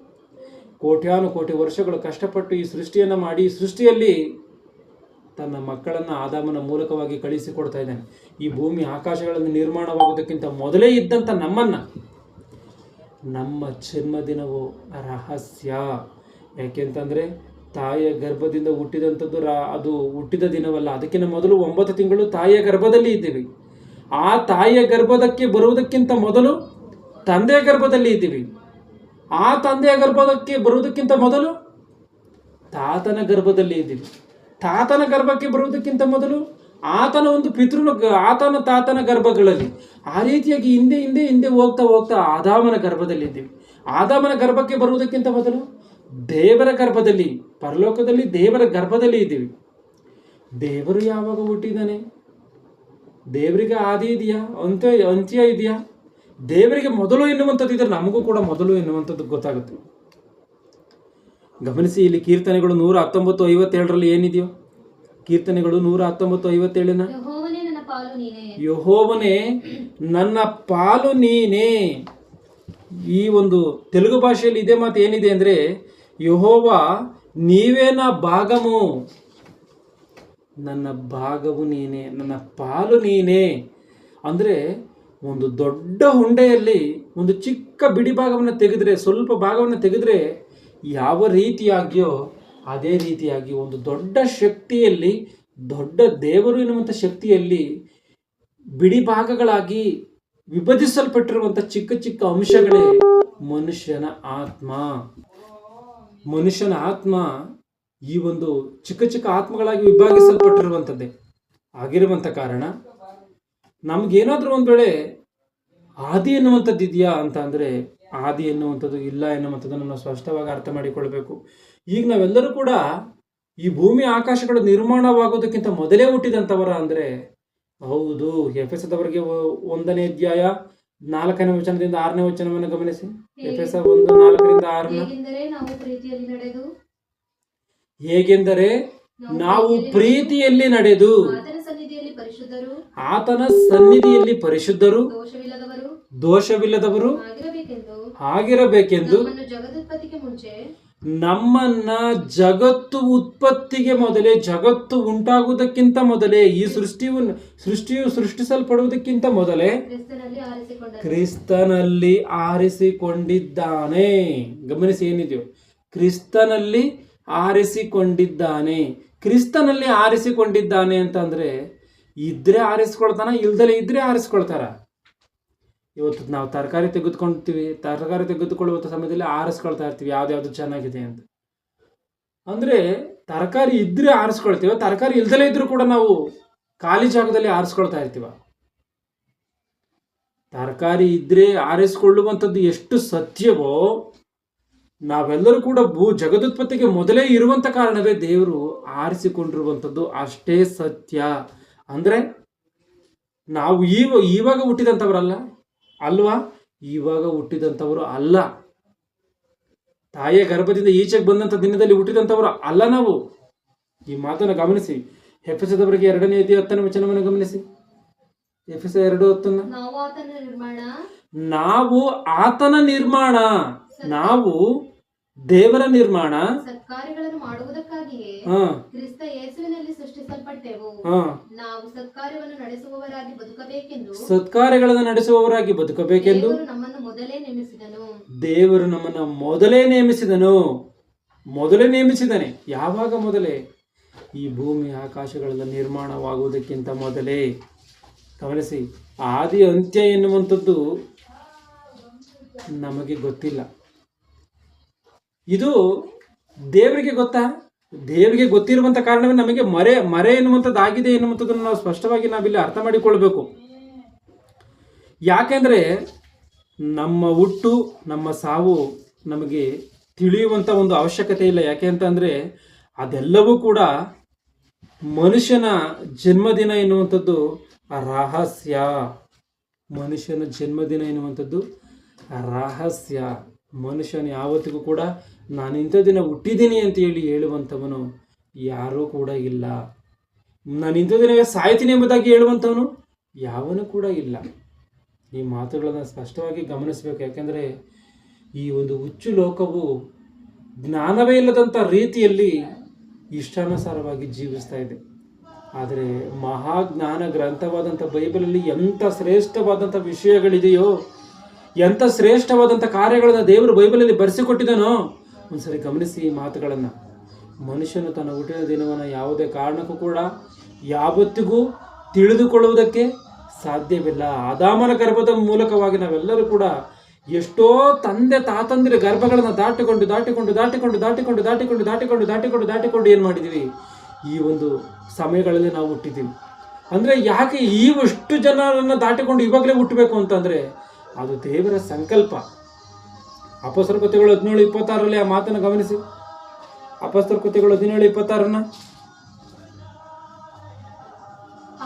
ಕೋಟ್ಯಾನುಕೋಟಿ ವರ್ಷಗಳು ಕಷ್ಟಪಟ್ಟು ಈ ಸೃಷ್ಟಿಯನ್ನು ಮಾಡಿ ಈ ಸೃಷ್ಟಿಯಲ್ಲಿ ತನ್ನ ಮಕ್ಕಳನ್ನು ಆದಾಮನ ಮೂಲಕವಾಗಿ ಕಳಿಸಿಕೊಡ್ತಾ ಇದ್ದಾನೆ. ಈ ಭೂಮಿ ಆಕಾಶಗಳನ್ನು ನಿರ್ಮಾಣವಾಗೋದಕ್ಕಿಂತ ಮೊದಲೇ ಇದ್ದಂಥ ನಮ್ಮ ಜನ್ಮದಿನವು ರಹಸ್ಯ. ಯಾಕೆಂತಂದರೆ ತಾಯಿಯ ಗರ್ಭದಿಂದ ಹುಟ್ಟಿದಂಥದ್ದು ಅದು ಹುಟ್ಟಿದ ದಿನವಲ್ಲ. ಅದಕ್ಕಿಂತ ಮೊದಲು 9 ತಿಂಗಳು ತಾಯಿಯ ಗರ್ಭದಲ್ಲಿ ಇದ್ದೀವಿ. ಆ ತಾಯಿಯ ಗರ್ಭದಕ್ಕೆ ಬರುವುದಕ್ಕಿಂತ ಮೊದಲು ತಂದೆಯ ಗರ್ಭದಲ್ಲಿ ಇದ್ದೀವಿ. ಆ ತಂದೆಯ ಗರ್ಭಕ್ಕೆ ಬರುವುದಕ್ಕಿಂತ ಮೊದಲು ತಾತನ ಗರ್ಭದಲ್ಲಿ ಇದ್ದೀವಿ. ತಾತನ ಗರ್ಭಕ್ಕೆ ಬರುವುದಕ್ಕಿಂತ ಮೊದಲು ಆತನ ಒಂದು ಆತನ ತಾತನ ಗರ್ಭಗಳಲ್ಲಿ ಆ ರೀತಿಯಾಗಿ ಹಿಂದೆ ಹೋಗ್ತಾ ಆದಾಮನ ಗರ್ಭದಲ್ಲಿ ಇದ್ದೀವಿ. ಆದಾಮನ ಗರ್ಭಕ್ಕೆ ಬರುವುದಕ್ಕಿಂತ ಮೊದಲು ದೇವರ ಗರ್ಭದಲ್ಲಿ, ಪರಲೋಕದಲ್ಲಿ ದೇವರ ಗರ್ಭದಲ್ಲಿ ಇದ್ದೀವಿ. ದೇವರು ಯಾವಾಗ ಹುಟ್ಟಿದ್ದಾನೆ? ದೇವರಿಗೆ ಆದಿ ಇದೆಯಾ? ಅಂತ್ಯ ಇದೆಯಾ? ದೇವರಿಗೆ ಮೊದಲು ಎನ್ನುವಂಥದ್ದು ಇದ್ರೆ ನಮಗೂ ಕೂಡ ಮೊದಲು ಎನ್ನುವಂಥದ್ದು ಗೊತ್ತಾಗುತ್ತೆ. ಗಮನಿಸಿ, ಇಲ್ಲಿ ಕೀರ್ತನೆಗಳು 119:57 ಏನಿದೆಯೋ? ಕೀರ್ತನೆಗಳು 119:57 ಯೆಹೋವನೇ ನನ್ನ ಪಾಲು ನೀನೇ. ಈ ಒಂದು ತೆಲುಗು ಭಾಷೆಯಲ್ಲಿ ಇದೇ ಮಾತು ಏನಿದೆ ಅಂದರೆ, ಯೆಹೋವ ನೀವೇ ಭಾಗము, ನನ್ನ ಭಾಗವು ನೀನೇ, ನನ್ನ ಪಾಲು ನೀನೇ. ಅಂದರೆ ಒಂದು ದೊಡ್ಡ ಹುಂಡೆಯಲ್ಲಿ ಒಂದು ಚಿಕ್ಕ ಬಿಡಿ ಭಾಗವನ್ನು ತೆಗೆದ್ರೆ, ಸ್ವಲ್ಪ ಭಾಗವನ್ನು ತೆಗೆದ್ರೆ ಯಾವ ರೀತಿಯಾಗಿಯೋ ಅದೇ ರೀತಿಯಾಗಿ ಒಂದು ದೊಡ್ಡ ಶಕ್ತಿಯಲ್ಲಿ, ದೊಡ್ಡ ದೇವರು ಎನ್ನುವಂಥ ಶಕ್ತಿಯಲ್ಲಿ ಬಿಡಿ ಭಾಗಗಳಾಗಿ ವಿಭಜಿಸಲ್ಪಟ್ಟಿರುವಂಥ ಚಿಕ್ಕ ಚಿಕ್ಕ ಅಂಶಗಳೇ ಮನುಷ್ಯನ ಆತ್ಮ. ಮನುಷ್ಯನ ಆತ್ಮ ಈ ಒಂದು ಚಿಕ್ಕ ಚಿಕ್ಕ ಆತ್ಮಗಳಾಗಿ ವಿಭಾಗಿಸಲ್ಪಟ್ಟಿರುವಂಥದ್ದೇ ಆಗಿರುವಂಥ ಕಾರಣ ನಮ್ಗೇನಾದರೂ ಒಂದು ವೇಳೆ ಆದಿ ಎನ್ನುವಂಥದ್ದು ಇದೆಯಾ ಅಂತ ಅಂದರೆ ಆದಿ ಎನ್ನುವಂಥದ್ದು ಇಲ್ಲ ಎನ್ನುವಂಥದ್ದನ್ನು ನಾವು ಸ್ಪಷ್ಟವಾಗಿ ಅರ್ಥ ಮಾಡಿಕೊಳ್ಬೇಕು. ಈಗ ನಾವೆಲ್ಲರೂ ಕೂಡ ಈ ಭೂಮಿ ಆಕಾಶಗಳು ನಿರ್ಮಾಣವಾಗೋದಕ್ಕಿಂತ ಮೊದಲೇ ಹುಟ್ಟಿದಂಥವರ ಅಂದರೆ ಹೌದು. ಎಫೆಸದವರಿಗೆ 1ನೇ ಅಧ್ಯಾಯ 4ನೇ ವಚನದಿಂದ 6ನೇ ವಚನವನ್ನು ಗಮನಿಸಿ. ಎಫೆಸ 1:4-6. ಹೇಗೆಂದರೆ ನಾವು ಪ್ರೀತಿಯಲ್ಲಿ ನಡೆದು ಆತನ ಸನ್ನಿಧಿಯಲ್ಲಿ ಪರಿಶುದ್ಧರು ದೋಷವಿಲ್ಲದವರು ಆಗಿರಬೇಕೆಂದು ನಮ್ಮನ್ನ ಜಗತ್ತು ಉತ್ಪತ್ತಿಗೆ ಮೊದಲೇ, ಜಗತ್ತು ಉಂಟಾಗುವುದಕ್ಕಿಂತ ಮೊದಲೇ, ಈ ಸೃಷ್ಟಿಯು ಸೃಷ್ಟಿಸಲ್ಪಡುವುದಕ್ಕಿಂತ ಮೊದಲೇ ಕ್ರಿಸ್ತನಲ್ಲಿ ಆರಿಸಿಕೊಂಡಿದ್ದಾನೆ. ಗಮನಿಸಿ ಏನಿದೆಯೋ, ಕ್ರಿಸ್ತನಲ್ಲಿ ಆರಿಸಿಕೊಂಡಿದ್ದಾನೆ. ಕ್ರಿಸ್ತನಲ್ಲಿ ಆರಿಸಿಕೊಂಡಿದ್ದಾನೆ ಅಂತಂದ್ರೆ ಇದ್ರೆ ಆರಿಸ್ಕೊಳ್ತಾನ, ಇಲ್ದಲೇ ಇದ್ರೆ ಆರಿಸ್ಕೊಳ್ತಾರ. ಇವತ್ತು ನಾವು ತರಕಾರಿ ತೆಗೆದುಕೊಳ್ತೀವಿ, ತರಕಾರಿ ತೆಗೆದುಕೊಳ್ಳುವಂಥ ಸಮಯದಲ್ಲಿ ಆರಿಸ್ಕೊಳ್ತಾ ಇರ್ತೀವಿ ಯಾವ್ದು ಚೆನ್ನಾಗಿದೆ ಅಂತ. ಅಂದ್ರೆ ತರಕಾರಿ ಇದ್ರೆ ಆರಿಸ್ಕೊಳ್ತೀವ, ತರಕಾರಿ ಇಲ್ದಲೇ ಇದ್ರೂ ಕೂಡ ನಾವು ಖಾಲಿ ಜಾಗದಲ್ಲಿ ಆರಿಸ್ಕೊಳ್ತಾ ಇರ್ತೀವ. ತರಕಾರಿ ಇದ್ರೆ ಆರಿಸ್ಕೊಳ್ಳುವಂಥದ್ದು ಎಷ್ಟು ಸತ್ಯವೋ, ನಾವೆಲ್ಲರೂ ಕೂಡ ಜಗದುತ್ಪತ್ತಿಗೆ ಮೊದಲೇ ಇರುವಂತ ಕಾರಣವೇ ದೇವರು ಆರಿಸಿಕೊಂಡಿರುವಂಥದ್ದು ಅಷ್ಟೇ ಸತ್ಯ. ಅಂದ್ರೆ ನಾವು ಇವಾಗ ಹುಟ್ಟಿದಂಥವರಲ್ಲ ಅಲ್ವಾ, ಇವಾಗ ಹುಟ್ಟಿದಂಥವರು ಅಲ್ಲ. ತಾಯಿಯ ಗರ್ಭದಿಂದ ಈಚೆಗೆ ಬಂದಂಥ ದಿನದಲ್ಲಿ ಹುಟ್ಟಿದಂಥವರು ಅಲ್ಲ ನಾವು. ಈ ಮಾತನ್ನು ಗಮನಿಸಿ. ಎಫೆಸದವರಿಗೆ 2ನೇ ಅಧ್ಯಾಯ 10ನೇ ವಚನವನ್ನು ಗಮನಿಸಿ. ಎಫೆಸ 2:10. ನಾವು ಆತನ ನಿರ್ಮಾಣ, ನಾವು ದೇವರ ನಿರ್ಮಾಣ, ಸತ್ಕಾರ್ಯಗಳನ್ನು ಮಾಡುವುದಕ್ಕಾಗಿಯೇ ಕ್ರಿಸ್ತ ಯೇಸುವಿನಲ್ಲಿ ಸೃಷ್ಟಿಸಲ್ಪಟ್ಟೆವು. ನಾವು ಸತ್ಕಾರ್ಯವನ್ನು ನಡೆಸುವವರಾಗಿ ಬದುಕಬೇಕೆಂದು, ಸತ್ಕಾರ್ಯಗಳನ್ನು ನಡೆಸುವವರಾಗಿ ಬದುಕಬೇಕೆಂದು ನಮ್ಮನ್ನು ಮೊದಲೇ ನೇಮಿಸಿದನು. ದೇವರು ನಮ್ಮನ್ನು ಮೊದಲೇ ನೇಮಿಸಿದನು. ಮೊದಲೇ ನೇಮಿಸಿದನೆ. ಯಾವಾಗ ಮೊದಲೇ? ಈ ಭೂಮಿ ಆಕಾಶಗಳೆಲ್ಲ ನಿರ್ಮಾಣವಾಗುವುದಕ್ಕಿಂತ ಮೊದಲೇ. ಗಮನಿಸಿ, ಆದಿ ಅಂತ್ಯ ಎನ್ನುವಂಥದ್ದು ನಮಗೆ ಗೊತ್ತಿಲ್ಲ. ಇದು ದೇವರಿಗೆ ಗೊತ್ತಾ? ದೇವರಿಗೆ ಗೊತ್ತಿರುವಂಥ ಕಾರಣವೇ ನಮಗೆ ಮರೆ ಎನ್ನುವಂಥದ್ದು ಆಗಿದೆ ಎನ್ನುವಂಥದ್ದನ್ನು ನಾವು ಸ್ಪಷ್ಟವಾಗಿ ನಾವಿಲ್ಲಿ ಅರ್ಥ ಮಾಡಿಕೊಳ್ಬೇಕು. ಯಾಕೆಂದರೆ ನಮ್ಮ ಹುಟ್ಟು, ನಮ್ಮ ಸಾವು ನಮಗೆ ತಿಳಿಯುವಂಥ ಒಂದು ಅವಶ್ಯಕತೆ ಇಲ್ಲ. ಯಾಕೆ ಅಂತಂದರೆ ಅದೆಲ್ಲವೂ ಕೂಡ ಮನುಷ್ಯನ ಜನ್ಮದಿನ ಎನ್ನುವಂಥದ್ದು ರಹಸ್ಯ. ಮನುಷ್ಯನ ಜನ್ಮದಿನ ಎನ್ನುವಂಥದ್ದು ರಹಸ್ಯ. ಮನುಷ್ಯನ ಯಾವತ್ತಿಗೂ ಕೂಡ ನಾನು ಇಂಥ ದಿನ ಹುಟ್ಟಿದ್ದೀನಿ ಅಂತ ಹೇಳುವಂಥವನು ಯಾರೂ ಕೂಡ ಇಲ್ಲ. ನಾನು ಇಂಥ ದಿನವೇ ಸಾಯ್ತೀನಿ ಎಂಬುದಾಗಿ ಹೇಳುವಂಥವನು ಯಾವನು ಕೂಡ ಇಲ್ಲ. ಈ ಮಾತುಗಳನ್ನು ಸ್ಪಷ್ಟವಾಗಿ ಗಮನಿಸಬೇಕು. ಯಾಕೆಂದರೆ ಈ ಒಂದು ಹುಚ್ಚು ಲೋಕವು ಜ್ಞಾನವೇ ಇಲ್ಲದಂಥ ರೀತಿಯಲ್ಲಿ ಇಷ್ಟಾನುಸಾರವಾಗಿ ಜೀವಿಸ್ತಾ ಇದೆ. ಆದರೆ ಮಹಾಜ್ಞಾನ ಗ್ರಂಥವಾದಂಥ ಬೈಬಲಲ್ಲಿ ಎಂಥ ಶ್ರೇಷ್ಠವಾದಂಥ ವಿಷಯಗಳಿದೆಯೋ, ಎಂಥ ಶ್ರೇಷ್ಠವಾದಂಥ ಕಾರ್ಯಗಳನ್ನು ದೇವರು ಬೈಬಲಲ್ಲಿ ಬರೆಸಿಕೊಟ್ಟಿದ್ದಾನೋ ಒಂದ್ಸರಿ ಗಮನಿಸಿ ಈ ಮಾತುಗಳನ್ನು. ಮನುಷ್ಯನು ತನ್ನ ಹುಟ್ಟಿದ ದಿನವನ್ನು ಯಾವುದೇ ಕಾರಣಕ್ಕೂ ಕೂಡ ಯಾವತ್ತಿಗೂ ತಿಳಿದುಕೊಳ್ಳುವುದಕ್ಕೆ ಸಾಧ್ಯವಿಲ್ಲ. ಆದಾಮನ ಗರ್ಭದ ಮೂಲಕವಾಗಿ ನಾವೆಲ್ಲರೂ ಕೂಡ ಎಷ್ಟೋ ತಂದೆ ತಾತಂದಿರ ಗರ್ಭಗಳನ್ನು ದಾಟಿಕೊಂಡು ಏನು ಮಾಡಿದ್ದೀವಿ, ಈ ಒಂದು ಸಮಯಗಳಲ್ಲಿ ನಾವು ಹುಟ್ಟಿದ್ದೀವಿ. ಅಂದರೆ ಯಾಕೆ ಇಷ್ಟು ಜನರನ್ನು ದಾಟಿಕೊಂಡು ಇವಾಗಲೇ ಹುಟ್ಟಬೇಕು ಅಂತಂದರೆ ಅದು ದೇವರ ಸಂಕಲ್ಪ. ಅಪೊಸ್ತಲರ ಕೃತ್ಯಗಳು 17:26 ಆ ಮಾತನ್ನು ಗಮನಿಸಿ. ಅಪೊಸ್ತಲರ ಕೃತ್ಯಗಳು 17:26.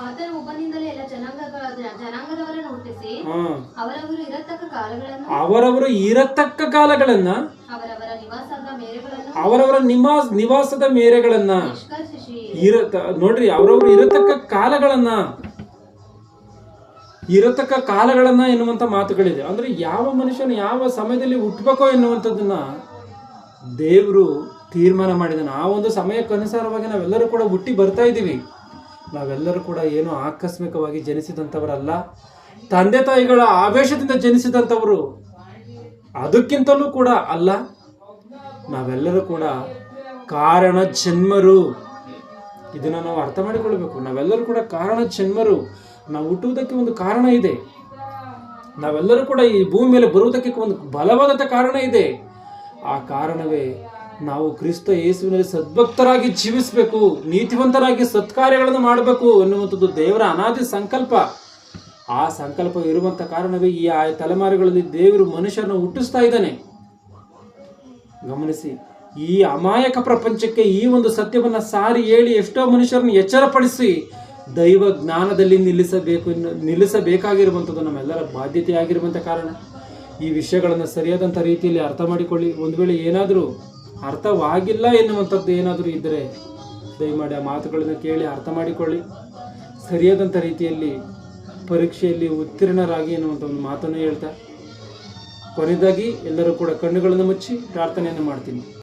ಆತನು ಒಬ್ಬನಿಂದಲೇ ಎಲ್ಲ ಜನಾಂಗದವರನ್ನು ಹುಟ್ಟಿಸಿ ಅವರವರು ಇರತಕ್ಕ ಕಾಲಗಳನ್ನ ಅವರವರ ನಿವಾಸದ ಮೇರೆಗಳನ್ನ ನೋಡ್ರಿ, ಅವರವರು ಇರತಕ್ಕ ಕಾಲಗಳನ್ನ ಎನ್ನುವಂಥ ಮಾತುಗಳಿದೆ. ಅಂದ್ರೆ ಯಾವ ಮನುಷ್ಯನು ಯಾವ ಸಮಯದಲ್ಲಿ ಹುಟ್ಟಬೇಕೋ ಎನ್ನುವಂಥದ್ದನ್ನ ದೇವರು ತೀರ್ಮಾನ ಮಾಡಿದಾನೆ. ಆ ಒಂದು ಸಮಯಕ್ಕನುಸಾರವಾಗಿ ನಾವೆಲ್ಲರೂ ಕೂಡ ಹುಟ್ಟಿ ಬರ್ತಾ ಇದ್ದೀವಿ. ನಾವೆಲ್ಲರೂ ಕೂಡ ಏನೋ ಆಕಸ್ಮಿಕವಾಗಿ ಜನಿಸಿದಂಥವರಲ್ಲ, ತಂದೆ ತಾಯಿಗಳ ಆವೇಶದಿಂದ ಜನಿಸಿದಂಥವರು, ಅದಕ್ಕಿಂತಲೂ ಕೂಡ ಅಲ್ಲ. ನಾವೆಲ್ಲರೂ ಕೂಡ ಕಾರಣ ಜನ್ಮರು. ಇದನ್ನು ನಾವು ಅರ್ಥ ಮಾಡಿಕೊಳ್ಬೇಕು. ನಾವೆಲ್ಲರೂ ಕೂಡ ಕಾರಣ ಜನ್ಮರು. ನಾವು ಹುಟ್ಟುವುದಕ್ಕೆ ಒಂದು ಕಾರಣ ಇದೆ. ನಾವೆಲ್ಲರೂ ಕೂಡ ಈ ಭೂಮಿ ಮೇಲೆ ಬರುವುದಕ್ಕೆ ಒಂದು ಬಲವಾದಂಥ ಕಾರಣ ಇದೆ. ಆ ಕಾರಣವೇ ನಾವು ಕ್ರಿಸ್ತ ಯೇಸುವಿನಲ್ಲಿ ಸದ್ಭಕ್ತರಾಗಿ ಜೀವಿಸಬೇಕು, ನೀತಿವಂತರಾಗಿ ಸತ್ಕಾರ್ಯಗಳನ್ನು ಮಾಡಬೇಕು ಎನ್ನುವಂಥದ್ದು ದೇವರ ಅನಾದಿ ಸಂಕಲ್ಪ. ಆ ಸಂಕಲ್ಪ ಇರುವಂಥ ಕಾರಣವೇ ಈ ತಲೆಮಾರುಗಳಲ್ಲಿ ದೇವರು ಮನುಷ್ಯರನ್ನು ಹುಟ್ಟಿಸ್ತಾ ಇದ್ದಾನೆ. ಗಮನಿಸಿ, ಈ ಅಮಾಯಕ ಪ್ರಪಂಚಕ್ಕೆ ಈ ಒಂದು ಸತ್ಯವನ್ನು ಸಾರಿ ಹೇಳಿ ಎಷ್ಟೋ ಮನುಷ್ಯರನ್ನು ಎಚ್ಚರಪಡಿಸಿ ದೈವ ಜ್ಞಾನದಲ್ಲಿ ನಿಲ್ಲಿಸಬೇಕಾಗಿರುವಂಥದ್ದು ನಮ್ಮೆಲ್ಲರ ಬಾಧ್ಯತೆಯಾಗಿರುವಂಥ ಕಾರಣ. ಈ ವಿಷಯಗಳನ್ನು ಸರಿಯಾದಂಥ ರೀತಿಯಲ್ಲಿ ಅರ್ಥ ಮಾಡಿಕೊಳ್ಳಿ. ಒಂದು ವೇಳೆ ಏನಾದರೂ ಅರ್ಥವಾಗಿಲ್ಲ ಎನ್ನುವಂಥದ್ದು ಏನಾದರೂ ಇದ್ದರೆ ದಯಮಾಡಿ ಆ ಮಾತುಗಳನ್ನು ಕೇಳಿ ಅರ್ಥ ಮಾಡಿಕೊಳ್ಳಿ. ಸರಿಯಾದಂಥ ರೀತಿಯಲ್ಲಿ ಪರೀಕ್ಷೆಯಲ್ಲಿ ಉತ್ತೀರ್ಣರಾಗಿ ಎನ್ನುವಂಥ ಒಂದು ಮಾತನ್ನು ಹೇಳ್ತಾ ಕೊನೆಯದಾಗಿ ಎಲ್ಲರೂ ಕೂಡ ಕಣ್ಣುಗಳನ್ನು ಮುಚ್ಚಿ ಪ್ರಾರ್ಥನೆಯನ್ನು ಮಾಡ್ತೀನಿ.